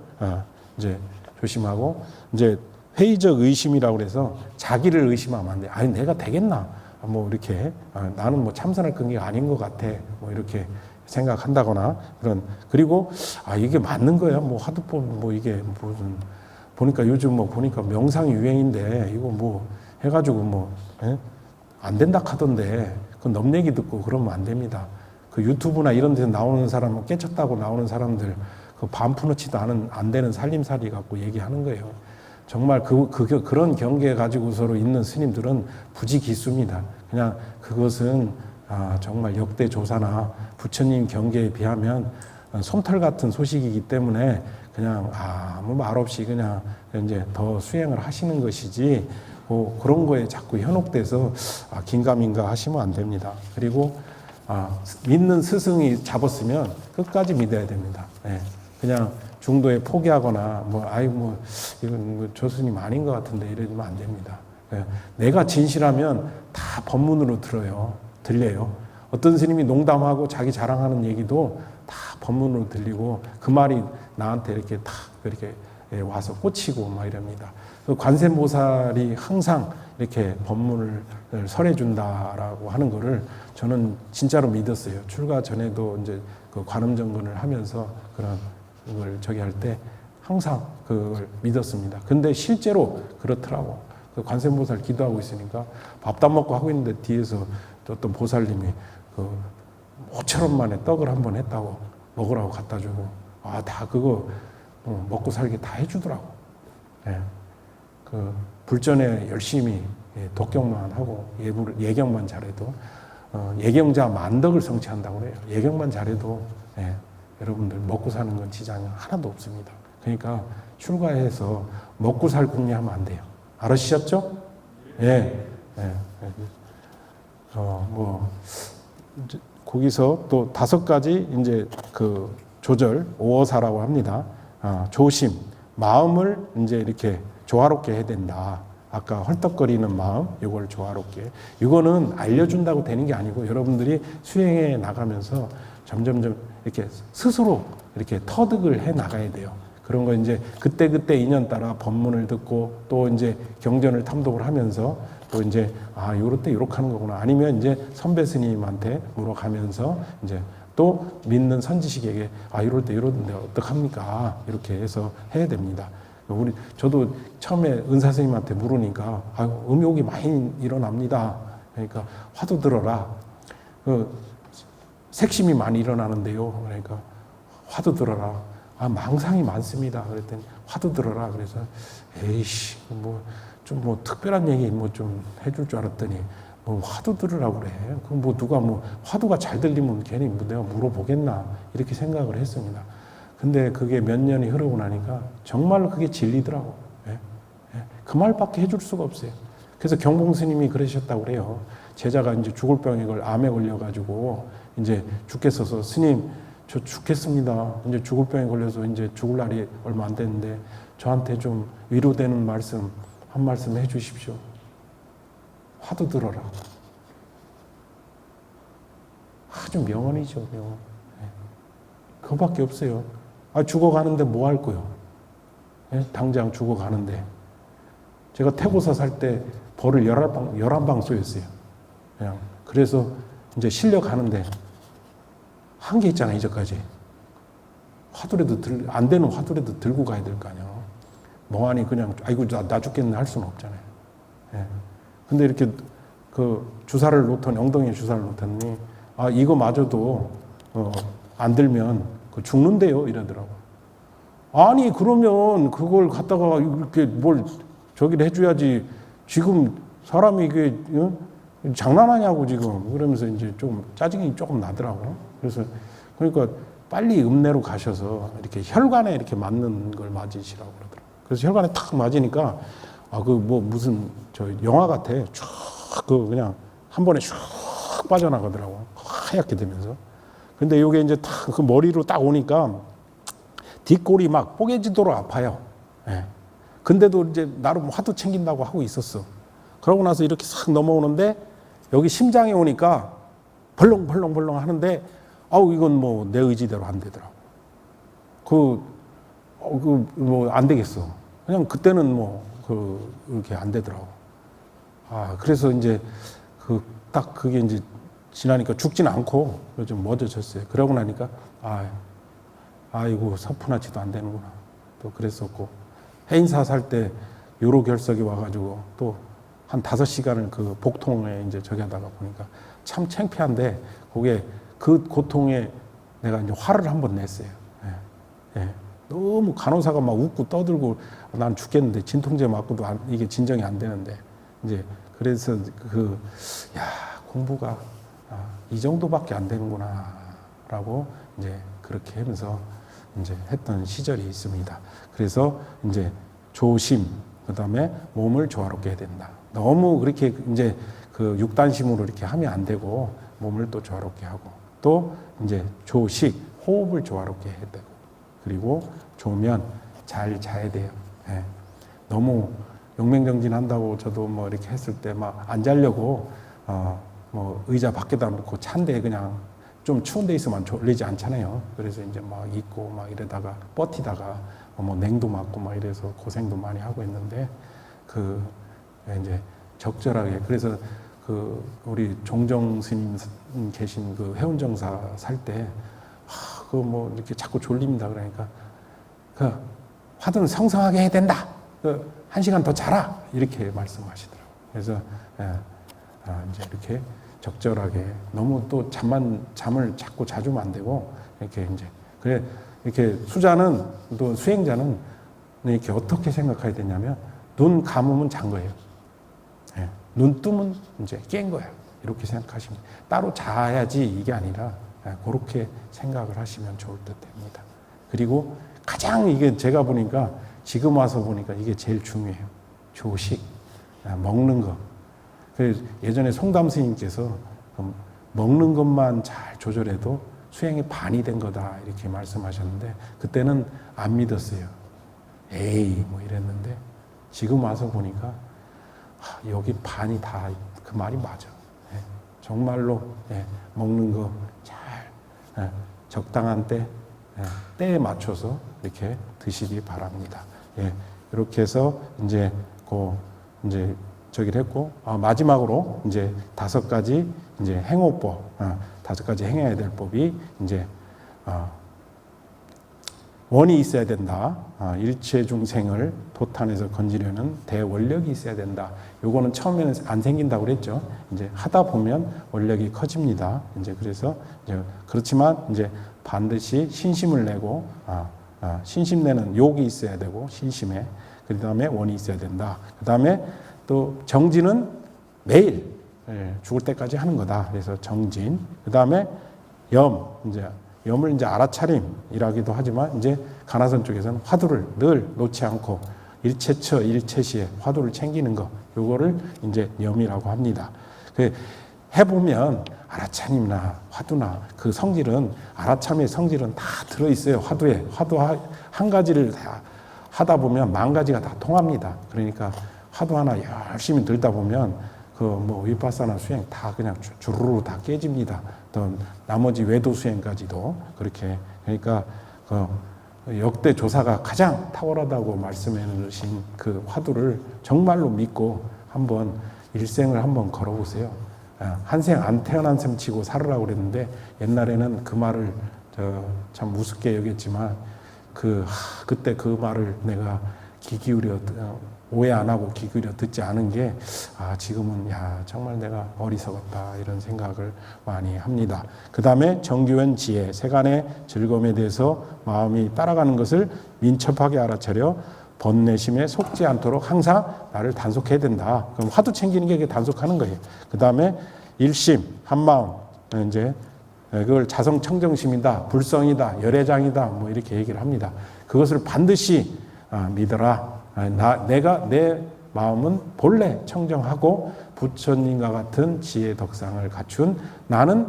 이제 조심하고, 이제 회의적 의심이라고 그래서 자기를 의심하면 안 돼. 아니 내가 되겠나? 뭐 이렇게 나는 뭐 참선할 근기가 아닌 것 같아. 뭐 이렇게 생각한다거나 그리고 이게 맞는 거야. 뭐 하두법 뭐 이게 무슨 보니까 요즘 뭐 보니까 명상이 유행인데 이거 뭐 해가지고 뭐 안 된다 하던데 그 넘 얘기 듣고 그러면 안 됩니다. 그 유튜브나 이런 데서 나오는 사람, 깨쳤다고 나오는 사람들, 그 반푸놓지도 안 되는 살림살이 갖고 얘기하는 거예요. 정말 그런 경계 가지고 서로 있는 스님들은 부지기수입니다. 그냥 그것은 정말 역대 조사나 부처님 경계에 비하면 솜털 같은 소식이기 때문에 그냥 아무 말 없이 그냥 이제 더 수행을 하시는 것이지, 그런 거에 자꾸 현혹돼서 긴가민가 하시면 안 됩니다. 그리고 믿는 스승이 잡았으면 끝까지 믿어야 됩니다. 예. 그냥 중도에 포기하거나 이건 뭐 조스님 아닌 것 같은데 이러면 안 됩니다. 예. 내가 진실하면 다 법문으로 들려요. 어떤 스님이 농담하고 자기 자랑하는 얘기도 다 법문으로 들리고 그 말이 나한테 이렇게 와서 꽂히고 막 이럽니다. 관세음보살이 항상 이렇게 법문을 설해준다라고 하는 거를 저는 진짜로 믿었어요. 출가 전에도 이제 그 관음정근을 하면서 그런 걸 할 때 항상 그걸 믿었습니다. 근데 실제로 그렇더라고. 그 관세음보살 기도하고 있으니까 밥도 안 먹고 하고 있는데 뒤에서 어떤 보살님이 5,000원 만에 떡을 한 번 했다고 먹으라고 갖다 주고, 다 그거 먹고 살게 다 해주더라고. 예. 그 불전에 열심히 독경만 하고 예경만 잘해도 예경자 만덕을 성취한다고 그래요. 예경만 잘해도 여러분들 먹고 사는 건 지장이 하나도 없습니다. 그러니까 출가해서 먹고 살 궁리하면 안 돼요. 알으셨죠? 예. 거기서 또 5가지 이제 그 조절, 오어사라고 합니다. 조심, 마음을 이제 이렇게 조화롭게 해야 된다. 아까 헐떡거리는 마음, 이걸 조화롭게. 이거는 알려준다고 되는 게 아니고 여러분들이 수행해 나가면서 점점점 이렇게 스스로 이렇게 터득을 해 나가야 돼요. 그런 거 이제 그때그때 인연 따라 법문을 듣고 또 이제 경전을 탐독을 하면서 또 이제 요럴 때 요렇게 하는 거구나. 아니면 이제 선배 스님한테 물어가면서 이제 또 믿는 선지식에게 이럴 때 이러는데 어떡합니까? 이렇게 해서 해야 됩니다. 저도 처음에 은사 스님한테 물으니까 음욕이 많이 일어납니다. 그러니까 화두 들어라. 색심이 많이 일어나는데요. 그러니까 화두 들어라. 망상이 많습니다. 그랬더니 화두 들어라. 그래서 에이씨 좀 특별한 얘기 좀 해줄 줄 알았더니 화두 들으라고 그래. 그럼 누가 화두가 잘 들리면 괜히 내가 물어보겠나 이렇게 생각을 했습니다. 근데 그게 몇 년이 흐르고 나니까 정말 그게 진리더라고. 그 말밖에 해줄 수가 없어요. 그래서 경봉 스님이 그러셨다고 그래요. 제자가 이제 죽을 병에 암에 걸려가지고 이제 죽겠어서 스님 저 죽겠습니다. 이제 죽을 병에 걸려서 이제 죽을 날이 얼마 안 됐는데 저한테 좀 위로되는 말씀 한 말씀 해주십시오. 화두 들어라. 아주 명언이죠, 명언. 그거밖에 없어요. 죽어가는데 뭐 할 거요? 당장 죽어가는데. 제가 태고사 살 때 벌을 11방 쏘였어요. 그냥. 그래서 이제 실려가는데 한계 있잖아요, 이제까지. 화두라도 안 되는 화두라도 들고 가야 될 거 아니에요. 멍하니 그냥, 나 죽겠네 할 수는 없잖아요. 근데 이렇게 주사를 놓더니, 엉덩이에 주사를 놓더니, 이거마저도, 안 들면 죽는데요? 이러더라고. 아니, 그러면 그걸 갖다가 이렇게 저기를 해줘야지. 지금 사람이 이게, 장난하냐고 지금. 그러면서 이제 좀 짜증이 조금 나더라고. 그러니까 빨리 읍내로 가셔서 이렇게 혈관에 이렇게 맞는 걸 맞으시라고 그러더라고. 그래서 혈관에 탁 맞으니까, 무슨 영화 같아. 그냥 한 번에 슉 빠져나가더라고. 하얗게 되면서. 근데 이게 이제 딱 그 머리로 딱 오니까 뒷골이 막 뽀개지도록 아파요. 근데도 이제 나름 화두 챙긴다고 하고 있었어. 그러고 나서 이렇게 싹 넘어오는데 여기 심장에 오니까 벌렁벌렁 하는데 이건 내 의지대로 안 되더라고. 안 되겠어. 그냥 그때는 이렇게 안 되더라고. 그래서 이제 그게 이제 지나니까 죽지는 않고 좀 멎어졌어요. 그러고 나니까 아이고 서푼하지도 안 되는구나. 또 그랬었고 해인사 살 때 요로 결석이 와가지고 또 한 5시간을 그 복통에 이제 저기 하다가 보니까 참 창피한데 그 고통에 내가 이제 화를 한번 냈어요. 너무 간호사가 막 웃고 떠들고 난 죽겠는데 진통제 맞고도 이게 진정이 안 되는데 이제 그래서 공부가 이 정도밖에 안 되는구나라고 이제 그렇게 하면서 이제 했던 시절이 있습니다. 그래서 이제 조심, 그다음에 몸을 조화롭게 해야 된다. 너무 그렇게 이제 육단심으로 이렇게 하면 안 되고 몸을 또 조화롭게 하고 또 이제 조식, 호흡을 조화롭게 해야 되고 그리고 조면 잘 자야 돼요. 너무 용맹정진한다고 저도 이렇게 했을 때 막 안 자려고 의자 밖에다 놓고 찬데 그냥 좀 추운 데 있으면 졸리지 않잖아요. 그래서 이제 있고 이러다가 버티다가 냉도 맞고 이래서 고생도 많이 하고 있는데 이제 적절하게 그래서 우리 종정 스님 계신 해운정사 살 때 이렇게 자꾸 졸립니다. 그러니까 화두는 성성하게 해야 된다. 1시간 더 자라 이렇게 말씀하시더라고요. 그래서 이제 이렇게 적절하게 너무 또 잠을 자꾸 자주면 안 되고 이렇게 이제 이렇게 수자는 또 수행자는 이렇게 어떻게 생각해야 되냐면 눈 감으면 잔 거예요. 눈 뜨면 이제 깬 거야. 이렇게 생각하시면 따로 자야지 이게 아니라 그렇게 생각을 하시면 좋을 듯 됩니다. 그리고 가장 이게 제가 보니까 지금 와서 보니까 이게 제일 중요해요. 조식, 먹는 거. 예전에 송담 스님께서 먹는 것만 잘 조절해도 수행의 반이 된 거다 이렇게 말씀하셨는데 그때는 안 믿었어요. 에이 이랬는데 지금 와서 보니까 여기 반이 다 그 말이 맞아. 정말로 먹는 거 잘 적당한 때 때에 맞춰서 이렇게 드시기 바랍니다. 예, 이렇게 해서 이제 이제 저기를 했고, 마지막으로 이제 5가지 이제 행호법, 5가지 행해야 될 법이 이제 원이 있어야 된다. 일체 중생을 도탄에서 건지려는 대원력이 있어야 된다. 요거는 처음에는 안 생긴다고 그랬죠. 이제 하다 보면 원력이 커집니다. 이제 그래서 이제 그렇지만 이제 반드시 신심을 내고 신심 내는 욕이 있어야 되고 신심에 그 다음에 원이 있어야 된다. 그 다음에 또 정진은 매일 죽을 때까지 하는 거다. 그래서 정진. 그 다음에 염을 이제 알아차림이라기도 하지만 이제 가나선 쪽에서는 화두를 늘 놓지 않고 일체처 일체시에 화두를 챙기는 거. 요거를 이제 염이라고 합니다. 해보면 알아차림이나 화두나 그 성질은 알아참의 성질은 다 들어있어요. 화두에. 화두 한 가지를 다 하다 보면 10,000가지가 다 통합니다. 그러니까 화두 하나 열심히 들다 보면 위파사나 수행 다 그냥 주르르 다 깨집니다. 또 나머지 외도 수행까지도 그렇게. 그러니까 역대 조사가 가장 탁월하다고 말씀해 주신 그 화두를 정말로 믿고 한번 일생을 한번 걸어보세요. 한 생 안 태어난 셈 치고 살으라고 그랬는데 옛날에는 그 말을 참 우습게 여겼지만 그때 그 말을 내가 귀 기울여 오해 안 하고 귀 기울여 듣지 않은 게 지금은 정말 내가 어리석었다 이런 생각을 많이 합니다. 그 다음에 정규현 지혜 세간의 즐거움에 대해서 마음이 따라가는 것을 민첩하게 알아차려 번뇌심에 속지 않도록 항상 나를 단속해야 된다. 그럼 화두 챙기는 게 단속하는 거예요. 그 다음에 일심 한마음 이제 그걸 자성청정심이다, 불성이다, 열애장이다 뭐 이렇게 얘기를 합니다. 그것을 반드시 믿어라. 내가 내 마음은 본래 청정하고 부처님과 같은 지혜 덕상을 갖춘 나는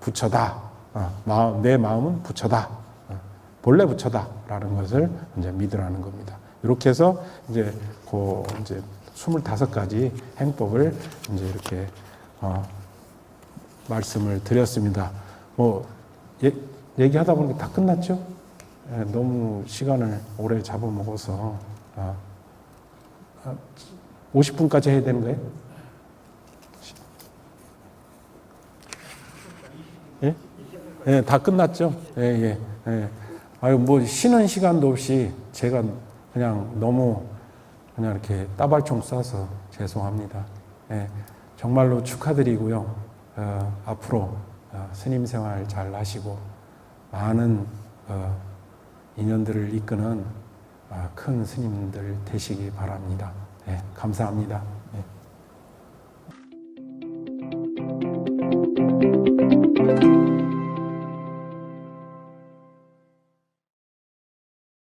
부처다. 내 마음은 부처다. 본래 부처다라는 것을 이제 믿으라는 겁니다. 이렇게 해서 이제 25가지 행법을 이제 이렇게 말씀을 드렸습니다. 얘기하다 보니까 다 끝났죠? 너무 시간을 오래 잡아먹어서 50분까지 해야 되는 거예요? 예? 예, 다 끝났죠? 예. 쉬는 시간도 없이 제가 그냥 너무 그냥 이렇게 따발총 쏴서 죄송합니다. 예, 정말로 축하드리고요. 앞으로 스님 생활 잘 하시고 많은 인연들을 이끄는 큰 스님들 되시기 바랍니다. 네, 감사합니다.